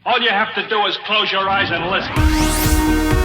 All you have to do is close your eyes and listen.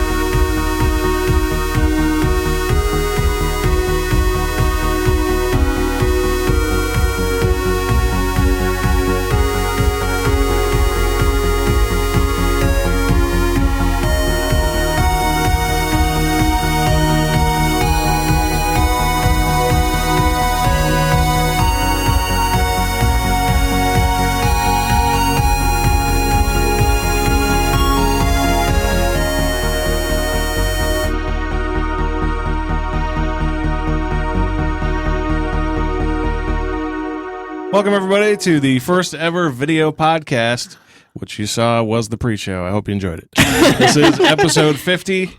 Welcome, everybody, to the first ever video podcast. What you saw was the pre-show. I hope you enjoyed it. This is episode 50,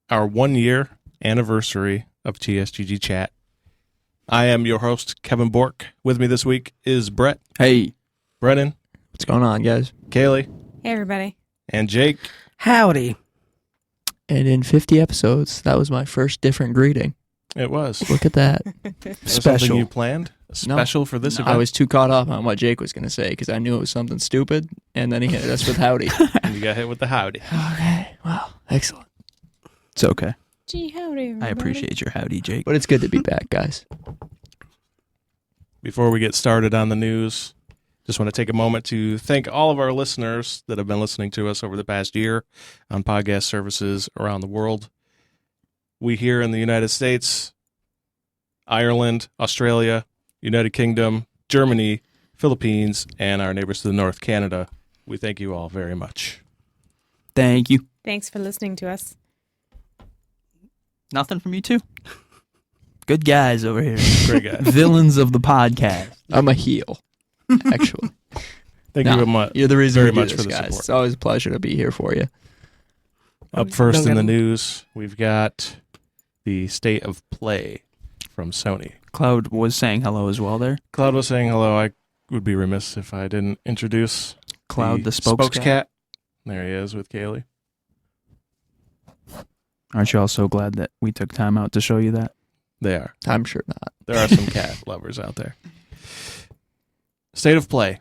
our 1-year anniversary of TSGG Chat. I am your host, Kevin Bork. With me this week is Brett. Hey. Brennon. What's going on, guys? Kaylee. Hey, everybody. And Jake. Howdy. And in 50 episodes, that was my first different greeting. It was. Look at that. Something you planned? Special for this event? I was too caught up on what Jake was going to say because I knew it was something stupid, and then he hit us with howdy. And you got hit with the howdy. Okay. Well, excellent. It's okay. Gee, howdy, everybody. I appreciate your howdy, Jake. But it's good to be back, guys. Before we get started on the news, just want to take a moment to thank all of our listeners that have been listening to us over the past year on podcast services around the world. We here in the United States, Ireland, Australia, United Kingdom, Germany, Philippines, and our neighbors to the north, Canada. We thank you all very much. Thank you. Thanks for listening to us. Nothing from you two? Good guys over here. Great guys. Villains of the podcast. I'm a heel, actually. Thank you very much. You're the reason very we do much this, for the guys. support. It's always a pleasure to be here for you. Up first in the news, we've got the state of play from Sony. Cloud was saying hello as well there. Cloud was saying hello. I would be remiss if I didn't introduce Cloud, the spokes cat. There he is with Kailey. Aren't you all so glad that we took time out to show you that? They are. I'm sure not. There are some cat lovers out there. State of play.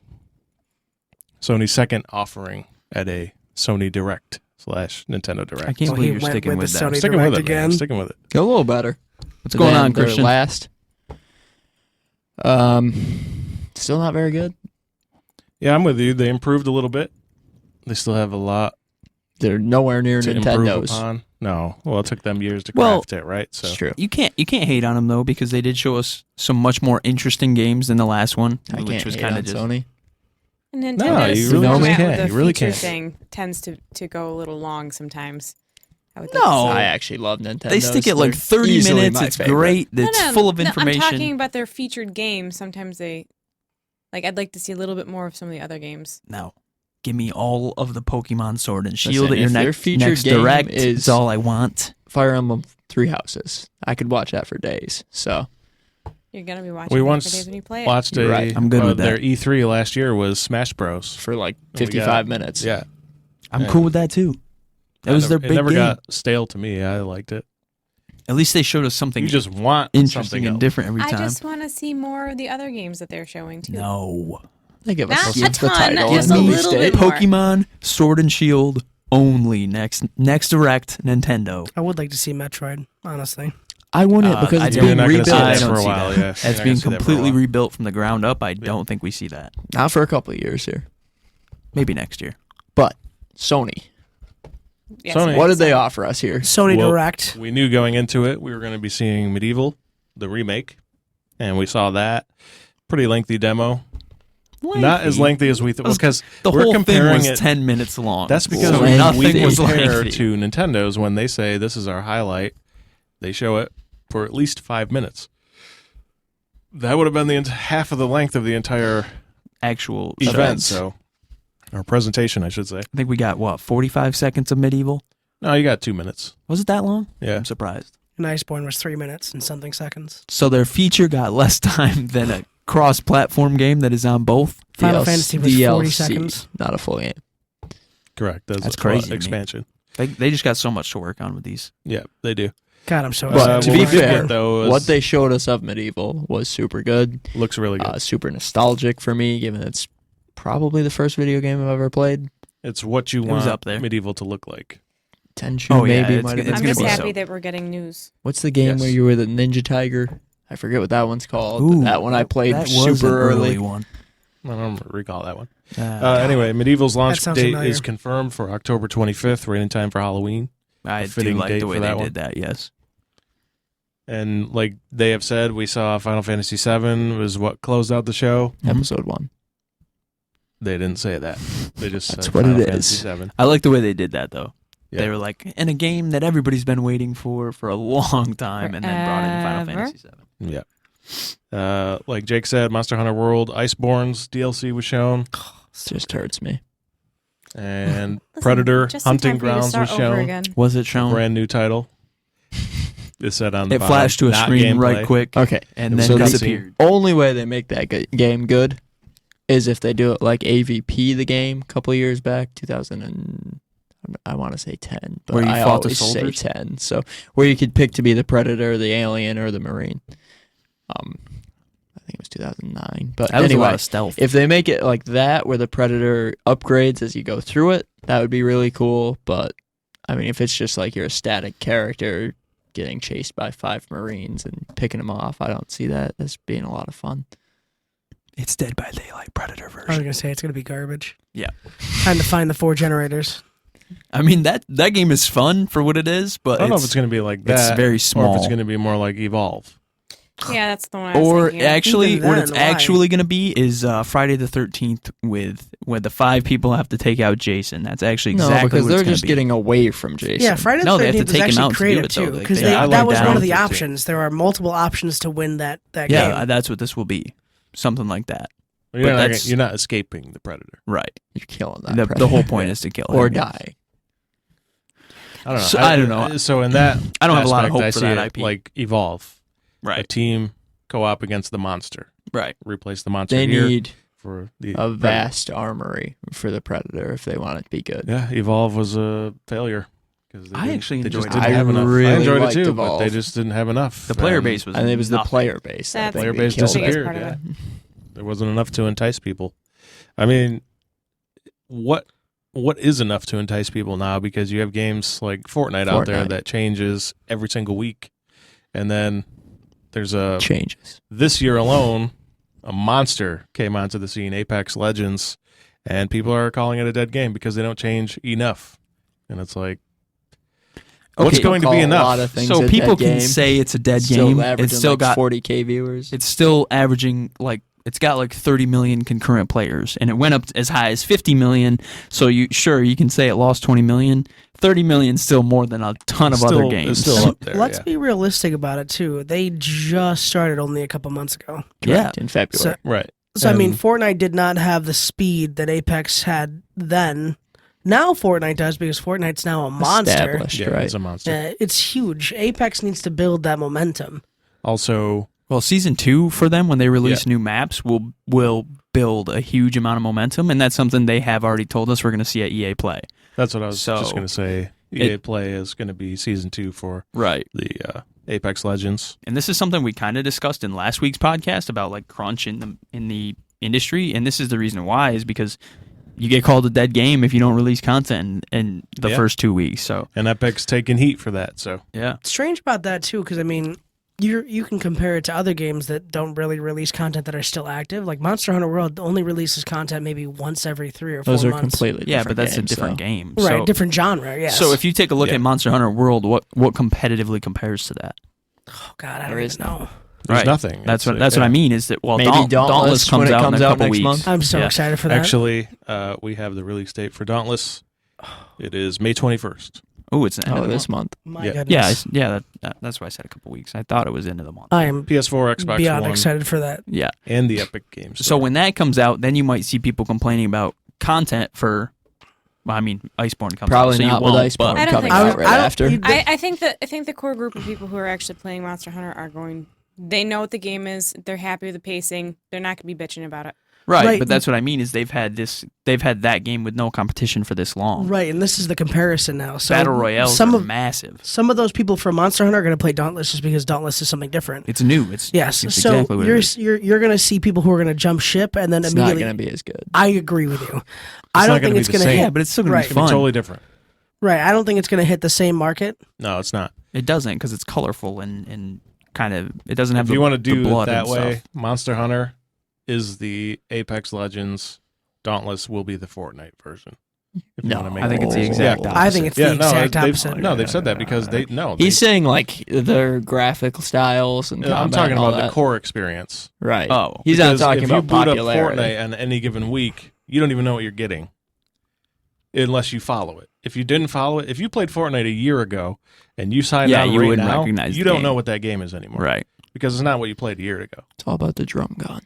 Sony's second offering at a Sony Direct / Nintendo Direct. I can't So believe he you're went sticking with with the that. Sony Sticking Direct with it, man. again. Sticking with it. Go a little better. What's going on, Their Christian? Last. Still not very good. Yeah, I'm with you. They improved a little bit. They still have a lot They're nowhere near to improve Nintendo's. upon. No. Well, it took them years to Well, craft it, right? So It's true. You can't hate on them though, because they did show us some much more interesting games than the last one, I which can't was hate kind on of just Sony. And No, Nintendo's you really format can't. with the You really feature can't. thing tends to go a little long sometimes. I would No. like I to actually love Nintendo. they stick it like 30 minutes. It's great. It's say. full of No, information. I'm talking about their featured games. Sometimes they, I'd like to see a little bit more of some of the other games. No. Give me all of the Pokemon Sword and Shield Listen, at your if their next featured game Direct. is- It's all I want. Fire Emblem Three Houses. I could watch that for days. So You're gonna be watching we it for once days when you play it. watched You're right. I'm good with their that. E3 last year was Smash Bros. for like We got- 55 minutes. Yeah. I'm Yeah. cool with that too. That was their It big never game. got stale to me. I liked it. At least they showed us something You just want interesting something and else. different every I time. just want to see more of the other games that they're showing too. No. They give Not us a the ton, title. just and a release little date. bit more. Pokemon Sword and Shield only next Direct Nintendo. I would like to see Metroid, honestly. I wouldn't because I it's don't- You're being not going to see rebuilt. I that don't for a see while. that. Yeah, That's You're not being gonna see that for a completely while. rebuilt from the ground up. I don't think we see that. Not for a couple of years here. Maybe next year. But Sony, Yes, Sony. what did they offer us here? Sony Well, Direct. We knew going into it we were going to be seeing Medieval, the remake, and we saw that pretty lengthy demo. Not as lengthy as we thought because The we're whole thing comparing was it. 10 minutes long. That's because So we nothing was compare lengthy. to Nintendo's when they say this is our highlight. They show it for at least 5 minutes. That would have been the half of the length of the entire Actual event. events. So, or presentation, I should say. I think we got, 45 seconds of Medieval? No, you got 2 minutes. Was it that long? Yeah. I'm surprised. And Iceborne was 3 minutes and something seconds. So their feature got less time than a cross-platform game that is on both. Final Fantasy was 40 seconds. Not a full game. Correct. That's a crazy to me. expansion. They just got so much to work on with these. Yeah, they do. God, I'm so But excited. to what be we did fair, get, though, was- what they showed us of Medieval was super good. Looks really good. Super nostalgic for me, given its probably the first video game I've ever played. It's what you was want up there. medieval to look like. Tenchu Oh, yeah, maybe it's might have gonna been. I'm just be happy so. that we're getting news. What's the game Yes. where you were the Ninja Tiger? I forget what that one's called. but Ooh, that one I played that was super an early. one. I don't recall that one. Uh, Anyway, Medieval's launch That sounds date familiar. is confirmed for October 25th, right in time for Halloween. I a do fitting like date the way for they that one. did that. Yes. And like they have said, we saw Final Fantasy VII was what closed out the show. Episode 1. They didn't say that. They just That's said what Final it Fantasy is. VII. I like the way they did that though. Yeah. They were like, in a game that everybody's been waiting for a long time, and then brought in Final Forever. Fantasy VII. Yeah. Like Jake said, Monster Hunter World Iceborne's DLC was shown, It just hurts me. and Listen, Predator just in Hunting time for you to Grounds start was over shown. again. Was it shown? Brand new title. It said on the It bottom, flashed to a not screen gameplay. right quick, Okay. and It was then a cutscene. disappeared. Only way they make that game good is if they do it like AVP the game a couple years back, 2000 and I want to say 10, but Where you I fought the always say soldiers? 10. So where you could pick to be the Predator, the Alien, or the Marine. I think it was 2009. But That was a anyway, lot of stealth. if they make it like that, where the Predator upgrades as you go through it, that would be really cool. But I mean, if it's just like you're a static character getting chased by 5 Marines and picking them off, I don't see that as being a lot of fun. It's Dead by Daylight Predator I was version. gonna say it's gonna be garbage. Yeah. Time to find the 4 generators. I mean that game is fun for what it is, but I don't know if it's going to be like that. it's very Or small. if it's going to be more like Evolve. Yeah, that's the one I was Or thinking. actually, Even what then, it's why? actually going to be is Friday the 13th where the 5 people have to take out Jason. That's actually exactly no, because what they're it's gonna just be. getting away from Jason. Yeah, Friday the No, they have 13th to was take him actually out to do creative it, though. too, Like, because they- I that like was that one of the outfit, too. options. There are multiple options to win that game. Yeah, that's what this will be. Something like that. You're But not, that's- you're not escaping the Predator. Right. You're killing that. The Predator. whole point is to kill him. or yes. die. I don't know. So, I don't know. So in that, I don't have a lot of aspect, hope I for see that it IP. like Evolve, a Right. team co-op against the monster. Right. Replace the monster They here need for the a Predator. vast armory for the Predator if they want it to be good. Yeah, Evolve was a failure because I actually they just enjoyed didn't it. have I enough. really I enjoyed it liked too, Evolve. but they just didn't have enough. The player And base was And it was the nothing. player base. that That's I player think they base killed it. disappeared. part of Yeah. it. There wasn't enough to entice people. I mean, what is enough to entice people now? Because you have games like Fortnite out there Fortnite. that changes every single week, and then there's a Changes. this year alone, a monster came onto the scene, Apex Legends, and people are calling it a dead game because they don't change enough. And it's like, what's Okay, going to Call be a lot enough? of things So a people dead can game. say it's a dead Still game. averaging It's still like got 40K viewers. it's still averaging like it's got like 30 million concurrent players, and it went up as high as 50 million. So you can say it lost 20 million. 30 million still more than a ton of other It's games. still up there. Let's yeah. be realistic about it too. They just started only a couple months ago. Yeah. Correct, in February. Right. So I mean, And- Fortnite did not have the speed that Apex had then. Now Fortnite does because Fortnite's now a monster. Established, Yeah, right? it's a monster. It's huge. Apex needs to build that momentum. Also, Well, season 2 for them when they release new maps will build a huge amount of momentum, and that's something they have already told us we're going to see at EA Play. that's what I was just So, going to say. EA Play is going to be season 2 for Right. the Apex Legends. And this is something we kind of discussed in last week's podcast about like crunch in the industry, and this is the reason why is because you get called a dead game if you don't release content in the Yeah. first 2 weeks. So And Epic's taking heat for that. So yeah, Strange about that too, because I mean, you can compare it to other games that don't really release content that are still active. Like Monster Hunter World only releases content maybe once every 3 or 4 Those are months. completely yeah, different but that's games, a different so. game. Right, So, different genre. Yes. so if you take a look Yeah. at Monster Hunter World, what competitively compares to that? oh god, I There don't is even know. there's Right. nothing. That's It's, what I mean is that Maybe Dauntless Dauntless when comes it out comes in a out couple next weeks. month. I'm so Yeah. excited for that. Actually, we have the release date for Dauntless. It is May 21st. Oh, it's the end Oh, of the this month. month. My Yeah. goodness. That's why I said a couple weeks. I thought it was into the month. I am PS4, Xbox beyond One, excited for that. Yeah. and the Epic Games. So when that comes out, then you might see people complaining about content for. Well, I mean, Iceborne comes out, Probably so you not with won't, Iceborne but- I don't coming think so. out right after. I think the core group of people who are actually playing Monster Hunter are going. They know what the game is. They're happy with the pacing. They're not going to be bitching about it. Right, but that's what I mean is they've had that game with no competition for this long. Right, and this is the comparison now. So Battle Royales are massive. Some of those people from Monster Hunter are going to play Dauntless just because Dauntless is something different. It's new. It's Yes, it's so exactly what it is. you're going to see people who are going to jump ship and then It's not immediately. going to be as good. I agree with you. I not don't gonna think be it's the going to same. Yeah, hit. but it's still going Right. to be It'll be fun. totally different. Right, I don't think it's going to hit the same market. No, it's not. It doesn't because it's colorful and kind of it doesn't have If you want to the do blood it that and way, stuff. Monster Hunter is the Apex Legends. Dauntless will be the Fortnite version. If you No, want to make I think it's the it. exact Yeah. opposite. I think it's the exact opposite. No, they've said that because they no. He's saying like their graphic styles and combat I'm talking and all about the that. core experience. Right. Oh, he's not Because talking if about you boot popularity. up Fortnite on any given week, you don't even know what you're getting unless you follow it. If you didn't follow it, if you played Fortnite a year ago and you signed Yeah, on you right wouldn't now, recognize you the don't game. know what that game is anymore. Right. Because it's not what you played a year ago. It's all about the drum gun.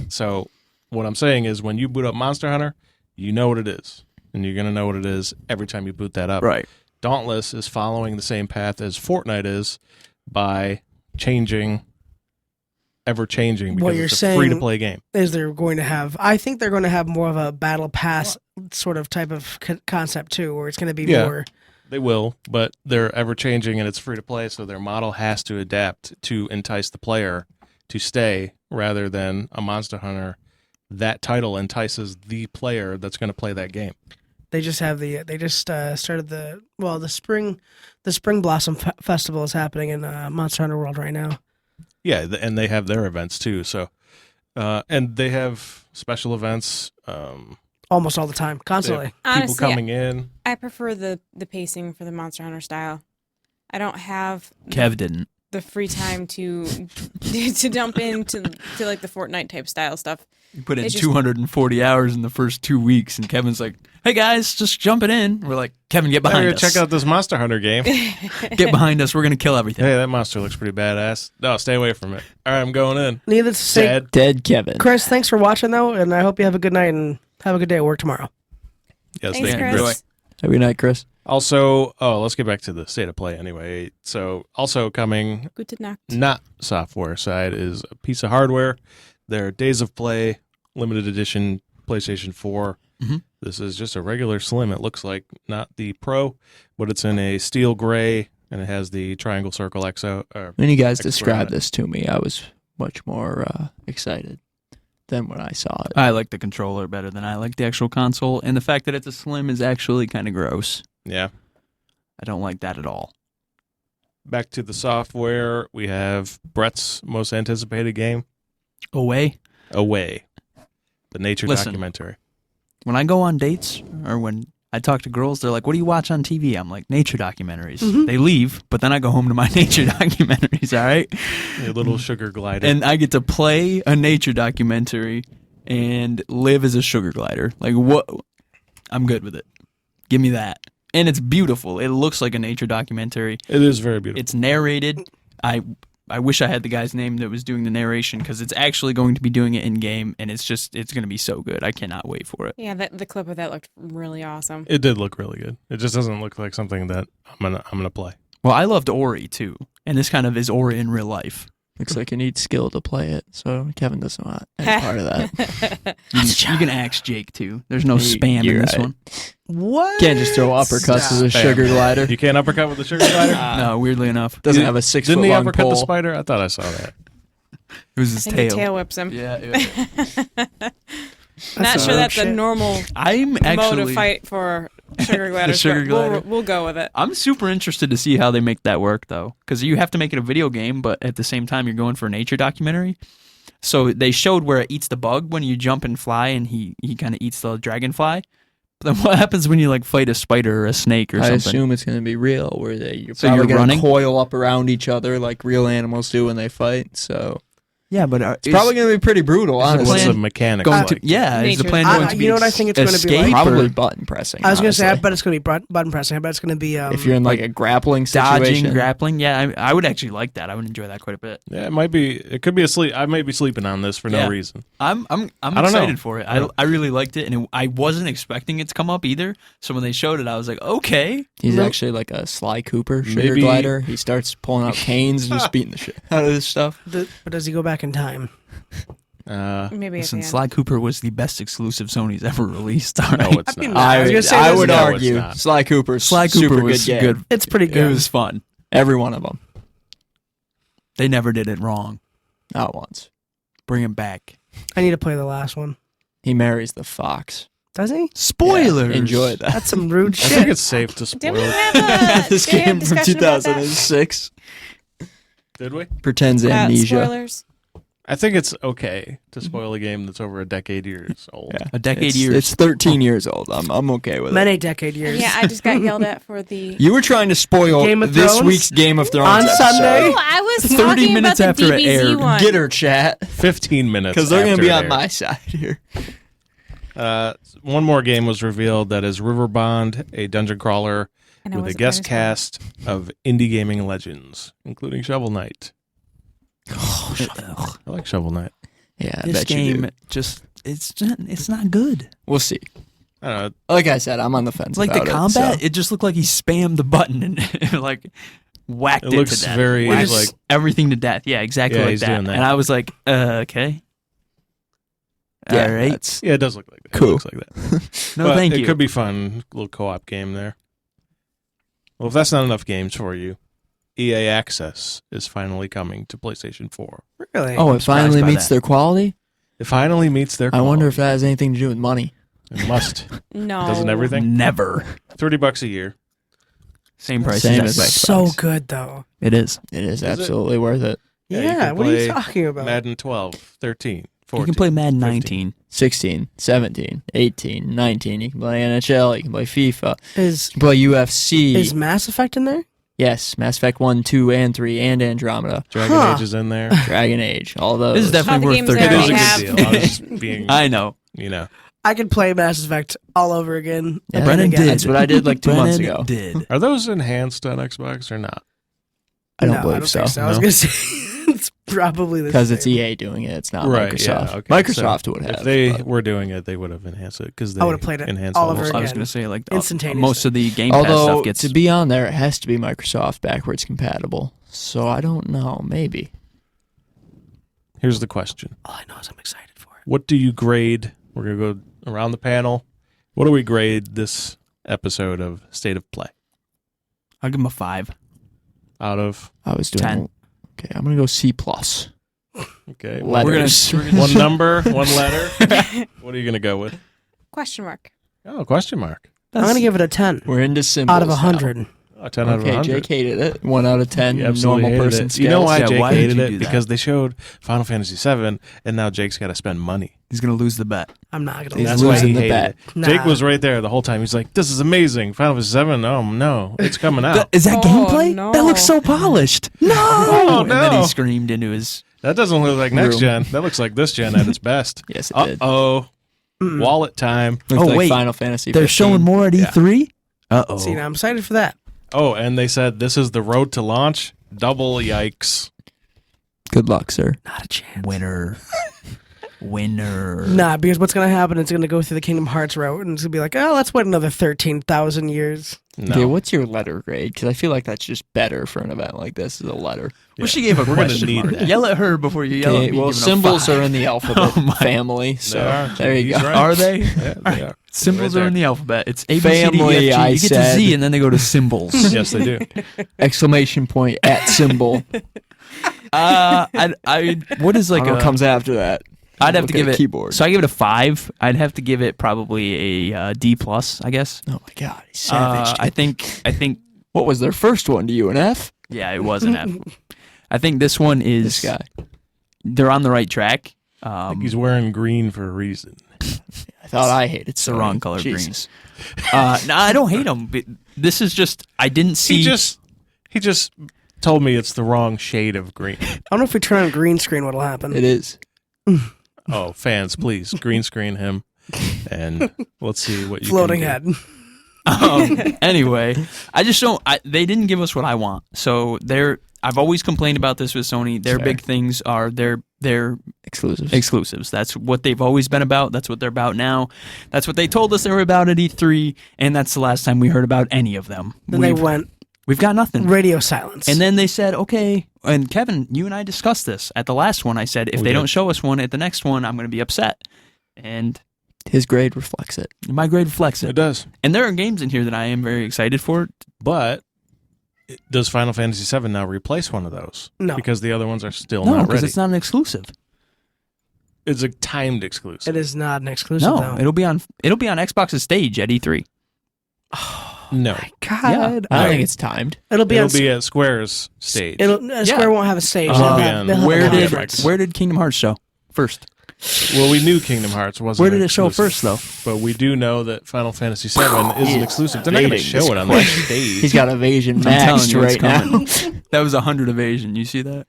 So what I'm saying is when you boot up Monster Hunter, you know what it is. And you're going to know what it is every time you boot that up. Right. Dauntless is following the same path as Fortnite is by ever changing What because you're it's a saying free to play game. Is they're going to have? I think they're going to have more of a battle pass sort of type of concept too, where it's going to be Yeah. more. They will, but they're ever changing and it's free to play, so their model has to adapt to entice the player to stay rather than a Monster Hunter. That title entices the player that's going to play that game. They just have they just started the spring blossom festival is happening in Monster Hunter World right now. Yeah, and they have their events too. So, and they have special events. Almost all the time, They constantly. have people Honestly, coming in. I prefer the pacing for the Monster Hunter style. I don't have Kev didn't. the free time to jump into like the Fortnite type style stuff. You put in It's just- 240 hours in the first 2 weeks, and Kevin's like, "Hey guys, just jumping in." We're like, "Kevin, get behind us. Check out this Monster Hunter game. Get behind us. We're gonna kill everything." Hey, that monster looks pretty badass. No, stay away from it. All right, I'm going in. Needless to say, Dad. Dead Kevin. Chris, thanks for watching though, and I hope you have a good night and have a good day at work tomorrow. Yes, Thanks, thank you, Chris. Chris. Have a good night, Chris. Also, let's get back to the state of play anyway. So, also coming, Gute Nacht. not software side, is a piece of hardware. Their Days of Play limited edition PlayStation 4. Mhm. This is just a regular Slim. It looks like not the Pro, but it's in a steel gray and it has the triangle circle XO. When you guys Extra described on it. this to me, I was much more excited than when I saw it. I like the controller better than I like the actual console, and the fact that it's a slim is actually kind of gross. Yeah. I don't like that at all. Back to the software, we have Brett's most anticipated game, Away. Away, the nature Listen. documentary. When I go on dates or when I talk to girls, they're like, "What do you watch on TV?" I'm like, "Nature documentaries." Mhm. They leave, but then I go home to my nature documentaries, all right? A little sugar glider. And I get to play a nature documentary and live as a sugar glider. Like, what? I'm good with it. Give me that. And it's beautiful. It looks like a nature documentary. It is very beautiful. It's narrated. I wish I had the guy's name that was doing the narration because it's actually going to be doing it in game, and it's going to be so good. I cannot wait for it. Yeah, the clip of that looked really awesome. It did look really good. It just doesn't look like something that I'm gonna play. Well, I loved Ori too, and this kind of is Ori in real life. Looks like you need skill to play it, so Kevin doesn't want any part of that. You can ask Jake too. There's no spam You're in this right. one. What? Can't just throw uppercuts as a Spam. sugar glider. You can't uppercut with the sugar glider. No, weirdly enough, Doesn't You- have a 6 Didn't foot he long uppercut pole. the spider? I thought I saw that. it was his I think the tail. tail whips him. Yeah. Not some sure that's shit. a normal I'm mode actually. of fight for sugar gliders, sugar but glider. we'll go with it. I'm super interested to see how they make that work, though, because you have to make it a video game, but at the same time, you're going for a nature documentary. So they showed where it eats the bug when you jump and fly, and he kind of eats the dragonfly. But then what happens when you like fight a spider or a snake or I something? assume it's going to be real, where you're So probably you're going to running? coil up around each other like real animals do when they fight. So Yeah, but it's probably going to be pretty brutal, is the honestly. What's plan the mechanics going like? to is the Nature. plan going to be You know what I think it's gonna be like? escape Probably or button pressing. I was gonna say, I honestly. bet it's gonna be button pressing. I bet it's gonna be if you're in like a grappling dodging, situation. grappling? Yeah, I would actually like that. I would enjoy that quite a bit. Yeah, it might be. It could be a sleep. I might be sleeping on this for no Yeah. reason. I'm don't excited know. for it. Yeah. I really liked it, and I wasn't expecting it to come up either. So when they showed it, I was like, okay. He's Nope. actually like a Sly Cooper sugar Maybe- glider. He starts pulling out canes and just beating the shit out of this stuff. but does he go back in time? Maybe Listen, at the Sly Cooper was the best exclusive Sony's ever released. All No, right. it's I mean, not. I was gonna say I this would is- No, argue it's not. Sly Cooper's Sly Cooper super was good game. good. It's pretty It good. was fun. Every one of them. They never did it wrong. Not once. Bring him back. I need to play the last one. He marries the fox. Does he? Spoilers. Yeah, enjoy that. That's some rude I shit. think it's safe to Didn't we spoil. have This did we have game from discussion about that? 2006 Did we? pretends amnesia. Spoilers. I think it's okay to spoil a game that's over a decade years old. Yeah. A decade It's, years. it's 13 years old. I'm okay with it. Many decade years. Yeah, I just got yelled at for the. You were trying to spoil Game of this Thrones? week's Game of Thrones On episode. Sunday? Oh, I was 30 talking minutes about the after it DBZ aired. one. Get her, chat. 15 minutes. Because they're going to after be it on aired. my side here. One more game was revealed that is Riverbond, a dungeon crawler And I with a wasn't guest gonna cast of indie gaming legends, including Shovel Knight. Ugh. I like Shovel Knight. Yeah, I This bet you do. game it's not good. We'll see. I don't know. Like I said, I'm on the fence Like about the combat, so. it just looked like he spammed the button and like whacked It it, looks to death. very, Whacked like- everything to death. Yeah, exactly Yeah, like he's that. doing that. And I was like, okay. Yeah, All right. that's Yeah, it does look like that. Cool. It looks like that. No, But thank it you. could be fun. Little co-op game there. Well, if that's not enough games for you, EA Access is finally coming to PlayStation 4. Really? Oh, it surprised finally by meets that. their quality? It finally meets their I wonder if quality. that has anything to do with money. It must. No. Doesn't everything? Never. $30 a year. Same price Same as as Xbox. so good though. It is. It is it? absolutely worth it. Yeah, you Yeah, can what are you play talking about? Madden 12, 13, 14. You can play Madden 15. 19. 16, 17, 18, 19. You can play NHL. You can play FIFA. Is You can play UFC. is Mass Effect in there? Yes, Mass Effect 1, 2, and 3, and Andromeda. Dragon Huh. Age is in there. Dragon Age. All those. This is definitely All worth the games I It is a already good have. deal. I was just being, I know. you know. I could play Mass Effect all over again. Yeah, and Brennan again. did. That's what I did like 2 months Brennan ago. did. Are those enhanced on Xbox or not? I don't No, believe I don't so. think so. I was No? gonna say it's probably the Because it's same. EA doing it. It's not Right, Microsoft. yeah, okay. Microsoft So would have. If they but- were doing it, they would have enhanced it because they I would've played it enhanced all almost over I was again. going to say, like, Instantaneously. most of the Game Pass Although, stuff gets. to be on there, it has to be Microsoft backwards compatible. So I don't know. Maybe. Here's the question. All I know is I'm excited for it. What do you grade? We're going to go around the panel. What do we grade this episode of State of Play I'll give him a 5. out of? I was doing. 10. Okay, I'm gonna go C plus. Okay. Letters. One number, one letter. What are you going to go with? Question mark. Oh, question mark. I'm gonna give it a 10 We're into symbols out of now. 100. Oh, 10 out of Okay, 100. Jake hated it. 1 out of 10. He absolutely Normal hated person it. scale. You know why Yeah, Jake why did hated you it? do that? Because they showed Final Fantasy VII, and now Jake's got to spend money. He's going to lose the bet. I'm not gonna. He's That's lose. why losing he the hated bet. it. Nah. Jake was right there the whole time. He's like, "This is amazing, Final Fantasy VII. Oh no, it's coming out." Is that Oh, gameplay? no. That looks so polished. No! Oh, And then no. he screamed into his. That doesn't look like next Room. gen. That looks like this gen at its best. Yes, it Uh did. oh, Mm-mm. wallet time. Looks Oh, like wait. Final Fantasy. They're 15. showing more at Yeah. E3? Uh-oh. See, now I'm excited for that. Oh, and they said this is the road to launch. Double yikes. Good luck, sir. Not a chance. Winner. Winner. Nah, because what's gonna happen? It's gonna go through the Kingdom Hearts route, and it's gonna be like, oh, let's wait another 13,000 years. No. Okay, what's your letter grade? Because I feel like that's just better for an event like this. Is a letter. Well, she gave a We're gonna question need mark. that. Yell at her before you yell Okay, at me. well, giving a symbols 5. are in the alphabet Oh my- family, They so are. there you He's go. right. Are they? Yeah, they are. Symbols Right are in there. the alphabet. It's A, B, C, D, E, F, Family, G. I You get to said. Z, and then they go to symbols. Yes, they do. Exclamation point at symbol. What is like I don't know what a... comes after that. I'd have Look to at give a it... keyboard. So I give it a 5. I'd have to give it probably a D+, I guess. Oh my god, he's savage. I think... What was their first one to you? An F? Yeah, it was an F. I think this one is... This guy. They're on the right track. I think he's wearing green for a reason. I thought I hated It's the wrong color Jesus. No, I don't hate them. But this is just... I didn't see... He just told me it's the wrong shade of green. I don't know if we turn on green screen, what'll happen. It is. Oh, fans, please green screen him, and let's see what you Floating can do. head. Anyway, I just don't. They didn't give us what I want. So I've always complained about this with Sony. Their Fair. big things are their Exclusives. exclusives. That's what they've always been about. That's what they're about now. That's what they told us they were about at E3, and that's the last time we heard about any of them. Then they We've- went We've got nothing. Radio silence. And then they said, okay, and Kevin, you and I discussed this at the last one. I said, if they don't show us one at the next one, I'm going to be upset. And his grade reflects it. my grade reflects It it. does. And there are games in here that I am very excited for. But does Final Fantasy VII now replace one of those? No. Because the other ones are still No, not because ready. it's not an exclusive. It's a timed exclusive. it is not an exclusive, No, though. it'll be on Xbox's stage at E3. No. God. I don't think it's timed. It'll be It'll on. be at Square's stage. Square won't have a stage. Uh, They'll have Where a did conference. Kingdom Hearts show first? Well, we knew Kingdom Hearts wasn't. Where did it show exclusive, first, though? But we do know that Final Fantasy VII is an exclusive. They're not going to show it on that stage. He's got evasion I'm telling maxed you, it's right now. coming. That was 100 evasion. You see that?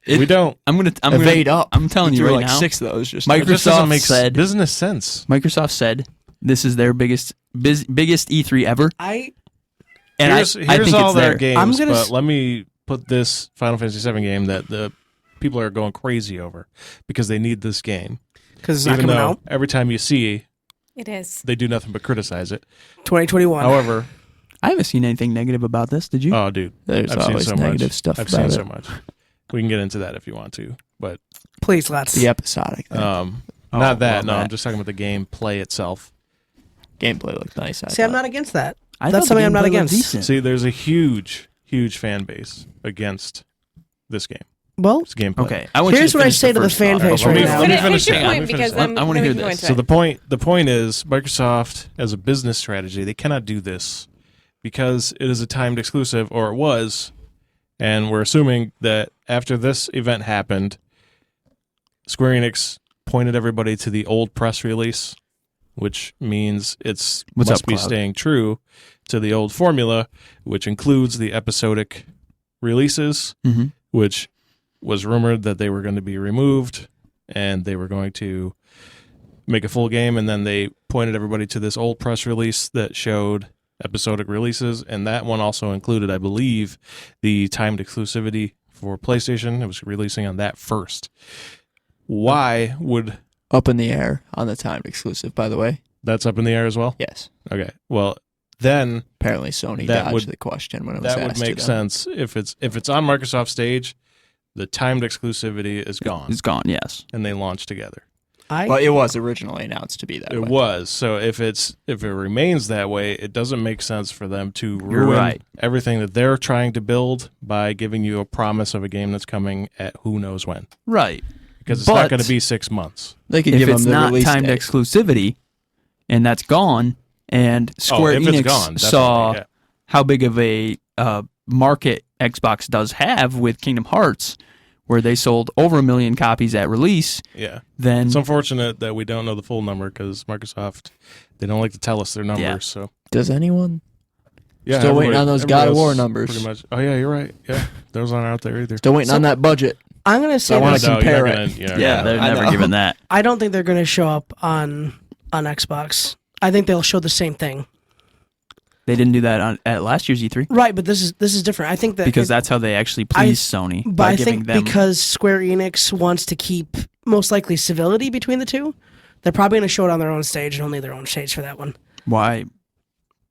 We don't. I'm gonna Evade up. I'm telling He you threw right like now. 6 of those. Just It just doesn't Microsoft make said business sense. Microsoft said this is their biggest E3 ever, and Here's I think all it's their there. games, I'm gonna but let me put this Final Fantasy VII game that the people are going crazy over because they need this game. Because it's not Even coming though out. every time you see, It is. they do nothing but criticize it. 2021. However, I haven't seen anything negative about this. Did you? oh, dude, there's I've seen always so negative much. stuff I've about seen it. so much. We can get into that if you want to, but Please, let's. The episodic thing. not that. love No, that. I'm just talking about the gameplay itself. Gameplay looked nice. I See, I'm thought. not against that. I That's thought the something I'm not gameplay looked against. decent. See, there's a huge fan base against this game. Well, It's gameplay. Okay, I want you Here's to what I finish say to the first fan thought. base Let me- right now. let me Finish finish your it. Let me point finish because it. then I wanna then we hear can go this. into So it. the point is Microsoft as a business strategy, they cannot do this because it is a timed exclusive, or it was, and we're assuming that after this event happened, Square Enix pointed everybody to the old press release, which means it's What's must up, be Cloud? staying true to the old formula, which includes the episodic releases, Mhm. which was rumored that they were going to be removed and they were going to make a full game, and then they pointed everybody to this old press release that showed episodic releases, and that one also included, I believe, the timed exclusivity for PlayStation. It was releasing on that first. Why would Up in the air on the timed exclusive, by the way. that's up in the air as well? Yes. Okay. Well, then Apparently Sony That dodged would- the question when it was that would asked make to them. sense if it's on Microsoft stage, the timed exclusivity is gone, It's gone. Yes. and they launch together. Well, it was originally announced to be that It way. was. So if it remains that way, it doesn't make sense for them to ruin right. everything that they're trying to build by giving you a promise of a game that's coming at who knows when. Right. Because it's not But- going to be 6 months. They could If give it's them the not release timed date. exclusivity, and that's gone, and Square if Enix it's gone, saw definitely, how big of a market Xbox does have with Kingdom Hearts, where they sold over 1 million copies at release, yeah. then It's unfortunate that we don't know the full number because Microsoft, they don't like to tell us their numbers. Yeah. So Does anyone? yeah, Still waiting everybody- on those everybody God of War else numbers. Pretty much. Oh yeah, you're right. Yeah, those aren't out there either. Still waiting on that budget. I'm going to say I wanna this. No, compare you're it. not gonna- yeah, they're I never know. given that. I don't think they're going to show up on Xbox. I think they'll show the same thing. They didn't do that at last year's E3 Right, but this is different. I think that because that's how they actually please Sony But by I giving think them. because Square Enix wants to keep most likely civility between the two, they're probably going to show it on their own stage and only their own stage for that one. Why?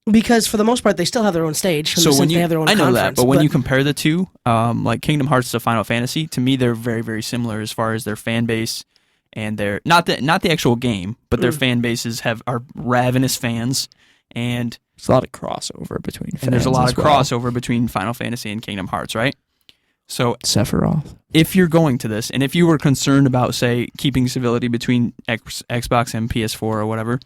Because for the most part, they still have their own stage. So when they you, have their own I know that, conference, but when you compare the two, like Kingdom Hearts to Final Fantasy, to me they're very, very similar as far as their fan base and their not the actual game, but their fan bases are ravenous fans, and There's a lot of crossover between fans. there's a lot as of well. crossover between Final Fantasy and Kingdom Hearts, right? So Sephiroth. if you're going to this, and if you were concerned about, say, keeping civility between Xbox and PS4 or whatever,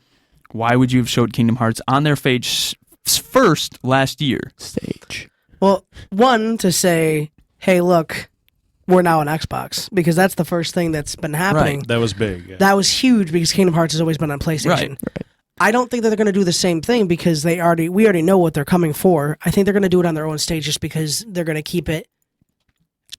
why would you have showed Kingdom Hearts on their page first last year? Stage. well, one to say, hey, look, we're now on Xbox, because that's the first thing that's been happening. That was big. Yeah. That was huge because Kingdom Hearts has always been on PlayStation. Right. I don't think that they're going to do the same thing because we already know what they're coming for. I think they're going to do it on their own stage just because they're going to keep it.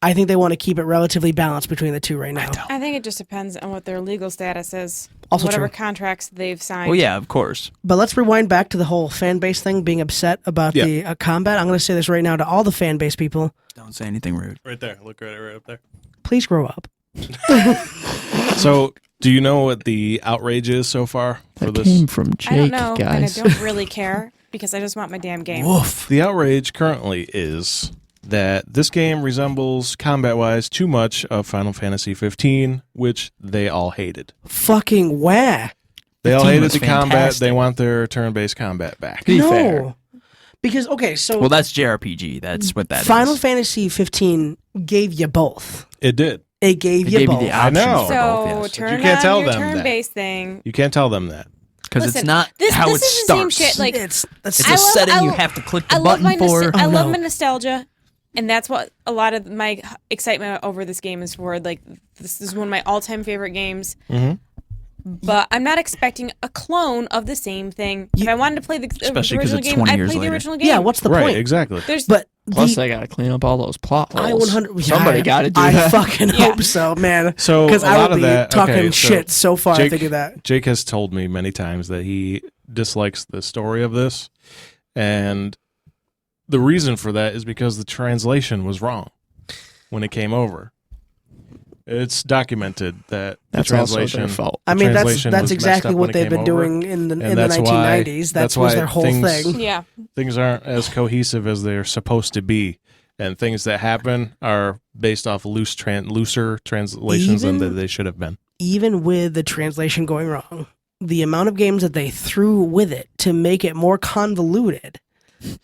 I think they want to keep it relatively balanced between the two right now. I think it just depends on what their legal status is. Also whatever true. contracts they've signed. Well, yeah, of course. But let's rewind back to the whole fan base thing, being upset about the combat. I'm going to say this right now to all the fan base people. Don't say anything rude. Right there. Look right up there. Please grow up. So, do you know what the outrage is so far for That this? came from I don't Jake, know, guys. and I don't really care because I just want my damn game. Woof. The outrage currently is that this game resembles combat-wise too much of Final Fantasy 15, which they all hated. Fucking where? They all 15 hated was the combat. fantastic. They want their turn-based combat back. be No. fair. Because, okay, so Well, that's JRPG. That's what that is. Final Fantasy 15 gave you both. It did. It gave It you gave both. you the I know. options for both, So yes. turn You can't on tell your them that. turn-based thing. You can't tell them that. Because it's Listen, not this how is it the same starts. shit. Like It's it's I a love- setting I you lo- have to click the I love button for. I love no. my nostalgia, and that's what a lot of my excitement over this game is for. Like, this is one of my all-time favorite games. Mm-hmm. But I'm not expecting a clone of the same thing. If I wanted to play the Especially 'cause original it's game, 20 I'd years play the later. original game. yeah, what's the Right, point? exactly. There's But Plus, the, they got to clean up all those plot holes. I 100 Somebody got to do I that. fucking Yeah. hope so, man. So Because a I lot will of be that talking okay, shit so far Jake, thinking that. Jake has told me many times that he dislikes the story of this, and the reason for that is because the translation was wrong when it came over. It's documented that That's the also translation. their fault. I mean, translation that's was exactly messed up what when it they've came been over. doing in the And that's why- 1990s. that's That was why their whole things- thing. yeah. Things aren't as cohesive as they're supposed to be, and things that happen are based off looser translations than Even- they should have been. Even with the translation going wrong, the amount of games that they threw with it to make it more convoluted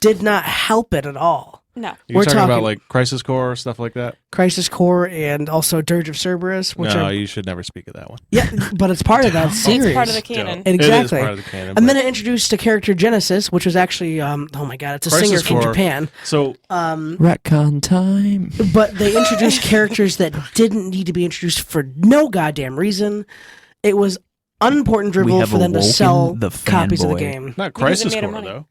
did not help it at all. No. You're We're talking about talking- like Crisis Core stuff like that. Crisis Core and also Dirge of Cerberus, which No, are you should never speak of that one. yeah, but it's part of that series. It's part of the canon. It is Exactly. part of the canon. And then but- it introduced a character Genesis, which was actually oh my god, it's a Crisis singer from Core- Japan. so Retcon time. But they introduced characters that didn't need to be introduced for no goddamn reason. It was unimportant We dribble have for them to awoken sell the copies of the fanboy. game. not Because it Crisis made 'em Core money. though.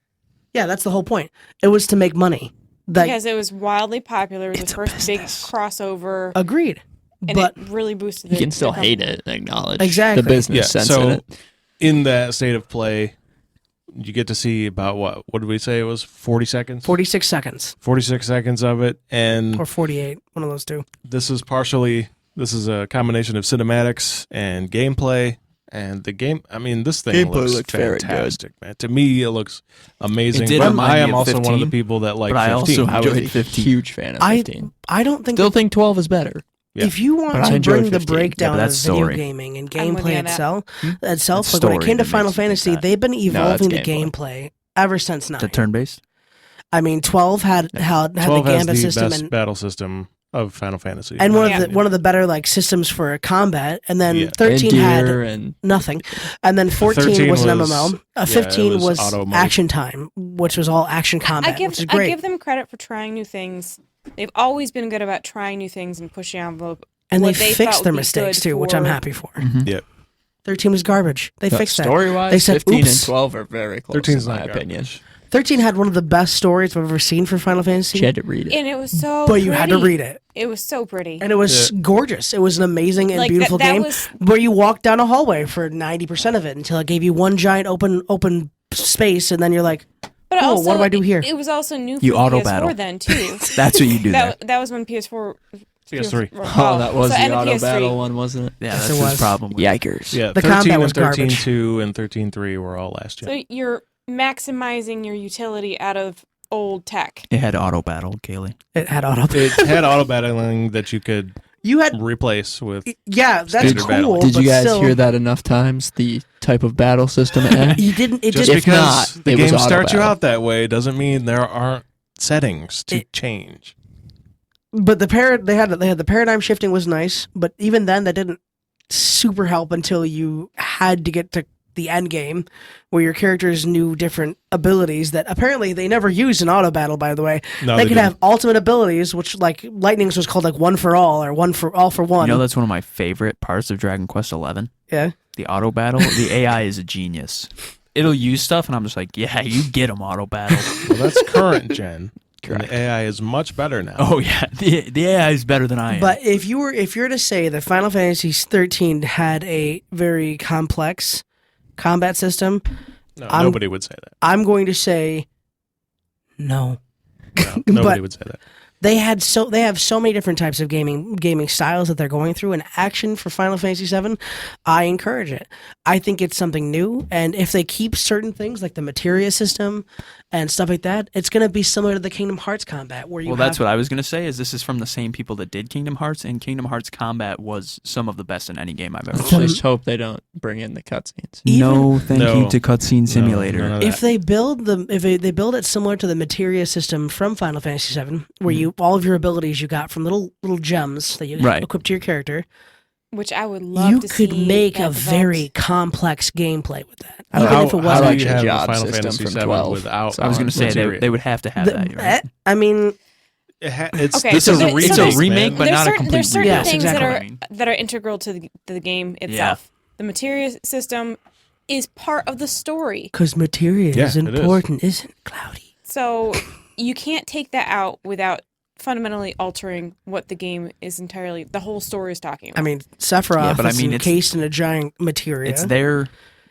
Yeah, that's the whole point. It was to make money. Like, Because it was wildly popular. It was It's the a first big business. crossover, agreed. and But it really boosted You it. can still hate it and acknowledge Exactly. the business Yeah. sense So in it. in that state of play, you get to see about what did we say it was 40 seconds? 46 seconds 46 seconds of it, and or 48, one of those two. this is a combination of cinematics and gameplay. And the game, I mean, this thing Gameplay looks looked very good. fantastic, man. To me, it looks amazing. It did But remind I me am of also one of the 15, people that like but I 15. also I was enjoyed a 15. huge fan of 15. I don't think Still think 12 is better. Yeah. if you But want I to enjoyed bring the 15. breakdown Yeah, of but video that's story. gaming and I'm with you gameplay on that. itself, It's when it story came to that Final makes me think Fantasy, that. they've been that's evolving the gameplay. gameplay ever since 9. The turn-based? I mean, 12 had the 12 has gambit the system best and battle system of Final Fantasy. and in my one opinion. of the better like systems for combat, and then Yeah. 13 and had gear and nothing, and then 14 13 was an was- MMO. yeah, 15 it was was auto mode. action time, which was all action combat, which is I great. give them credit for trying new things. They've always been good about trying new things and pushing envelope. and they what they fixed thought their would be mistakes good too, which I'm for- happy for. Yeah. 13 was garbage. They fixed that. story wise, They said, 15 and "Oops." 12 are very close 13 in is my not opinion. garbage. 13 had one of the best stories I've ever seen for Final Fantasy, You had to read it. And it was so but you had to pretty. read it. It was so pretty. And it was gorgeous. It was an amazing and Like, beautiful that game was- where you walked down a hallway for 90% of it until it gave you one giant open space, and then you're like, But oh, also, what do I do here? It was also new for You auto PS4 battle. then too. That's what you do there. that was when PS4. PS3. Oh, that was so the end of auto PS3. battle one, wasn't it? Yeah, Yes, that's it his was. problem. With Yikers. Yeah, The 13 combat and was 13.2 and 13.3 were all last So year. you're maximizing your utility out of old tech. It had auto battle, Kailey. it had auto. It had auto battling that you could You had, replace with. yeah, that's Standard cool. battling. Did but you guys still, hear that enough times? The type of battle system it had? You didn't. It Just didn't. If because not, the it was game auto starts you battle. out that way doesn't mean there aren't settings to change. But they had the paradigm shifting was nice, but even then that didn't super help until you had to get to the end game where your characters knew different abilities that apparently they never used in auto battle, by the way. No, they they could didn't. have ultimate abilities, which like Lightning's was called like one for all or one for all for one. You know, that's one of my favorite parts of Dragon Quest XI. Yeah. The auto battle. The AI is a genius. It'll use stuff, and I'm just like, yeah, you get them auto battle. Well, that's current gen. And Correct. the AI is much better now. Oh yeah, the AI is better than I am. But if you're to say that Final Fantasy 13 had a very complex combat system, No, I'm- nobody would say that. I'm going to say no. No, nobody But- would say that. they have so many different types of gaming styles that they're going through, and action for Final Fantasy VII, I encourage it. I think it's something new, and if they keep certain things like the materia system and stuff like that, it's going to be similar to the Kingdom Hearts combat where you that's what I was going to say, is this is from the same people that did Kingdom Hearts, and Kingdom Hearts combat was some of the best in any game I've ever Let's played. just hope they don't bring in the cutscenes. No, thank No. you to Cutscene Simulator. none of If that. they build they build it similar to the materia system from Final Fantasy VII, where you all of your abilities you got from little gems that you Right. equip to your character, Which I would love you to could see make that a developed. very complex gameplay with that. I Even like- if it I wasn't like you the have job Final system Fantasy from VII 12. without? So I was going to say materia? they would have to have that. You're right. I mean, It's Okay, this so is there- a so remake, It's a there's- remake, man. but not a complete there's certain Yes, things exactly. that are integral to the game itself. The materia system is part of the story, because materia Yeah, is it is. important, isn't it, Cloudy? so you can't take that out without fundamentally altering what the game is entirely. The whole story is talking about. I mean, Sephiroth Yeah, but I is mean, it's- encased in a giant materia. It's their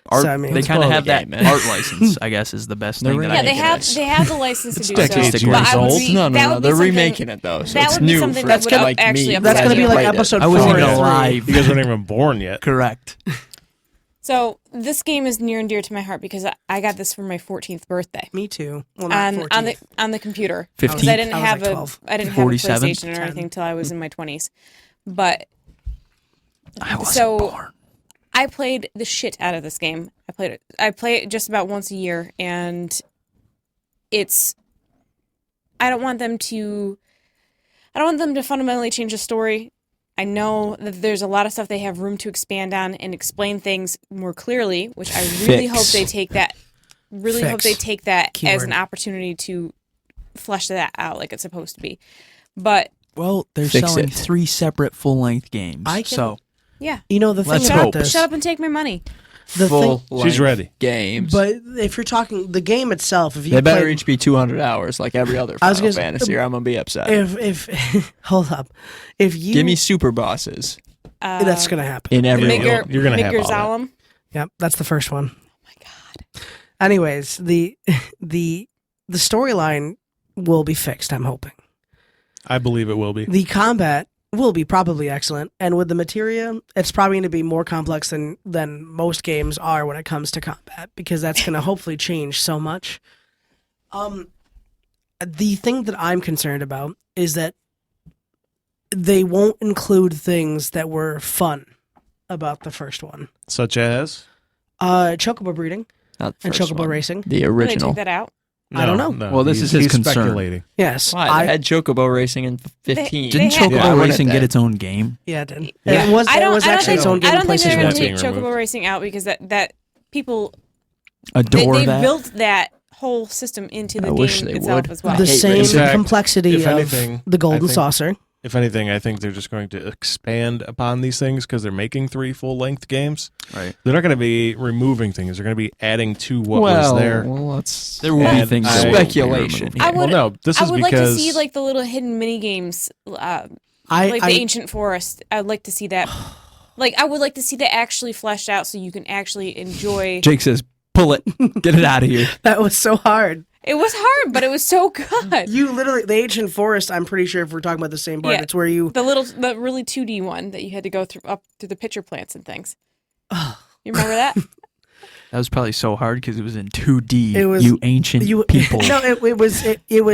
art. So, I mean, they it's kind of part have of the that game, man. art license, I guess, is the best They're thing that yeah, I they can have get. they have the license to do decades so. years But I would old. be, No, that would be they're something- remaking it though. So that it's would be new something for that would like actually me. upset That's going to me. be like Played it. episode I wasn't 4 even or 3. alive. You guys weren't even born yet. Correct. So this game is near and dear to my heart because I got this for my 14th birthday Me too. Well, not 14. on the computer 15th? because I didn't I was have like a 12. I didn't have a 47? PlayStation or 10. anything until I was in my 20s. But I wasn't So- born. I played the shit out of this game. I play it just about once a year, and it's. I don't want them to fundamentally change the story. I know that there's a lot of stuff they have room to expand on and explain things more clearly, which I really hope Fix. they take that. Really hope Fix. they take that as Keyword. an opportunity to flesh that out like it's supposed to be. But Well, they're Fix selling it. 3 separate full-length games. I can- So yeah, You know, the thing Let's about hope. this, shut up and take my money. the thing, Full She's ready. games. but if you're talking the game itself, if you they better play, each be 200 hours like every other I was Final gonna- Fantasy, or I'm gonna be upset. if hold up, if you Give me super bosses that's gonna happen. in every Mig- world. you're gonna have all that. Zalem. Yep, that's the first one. Oh my god. Anyways, the storyline will be fixed. I'm hoping I believe it will be. the combat will be probably excellent, and with the materia, it's probably going to be more complex than most games are when it comes to combat because that's going to hopefully change so much. The thing that I'm concerned about is that they won't include things that were fun about the first one. Such as Chocobo breeding Not the and first chocobo one. racing. The Will they original. take that out? I don't know. No, Well, this is his he's concern. speculating. Yes, Why? They had Chocobo Racing in 15. They didn't had- Chocobo Yeah, I Racing wanted get that. its own game? yeah, it did. Yeah. It was actually think, its own game I on don't think they're PlayStation going 1. to take That's being Chocobo removed. Racing out because that people Adore they that. built that whole system into the I wish game they itself would. as well. I The hate same racing. In fact, complexity if of anything, the golden I think- saucer. If anything, I think they're just going to expand upon these things because they're making 3 full-length games. Right. They're not going to be removing things. They're going to be adding to what was there. There will be And things I- that will be speculation. removed. I Well, would- no, this I is would like to because see like the little hidden mini games, like I the ancient forest. I'd like to see that. Like I would like to see that actually fleshed out so you can actually enjoy. Jake says, "Pull it, get it out of here." that was so hard. It was hard, but it was so good. You literally the ancient forest. I'm pretty sure if we're talking about the same part, Yeah. it's where you. The really 2D one that you had to go up through the pitcher plants and things. You remember that? That was probably so hard because it was in 2D. It was- you ancient people. No, it was a Is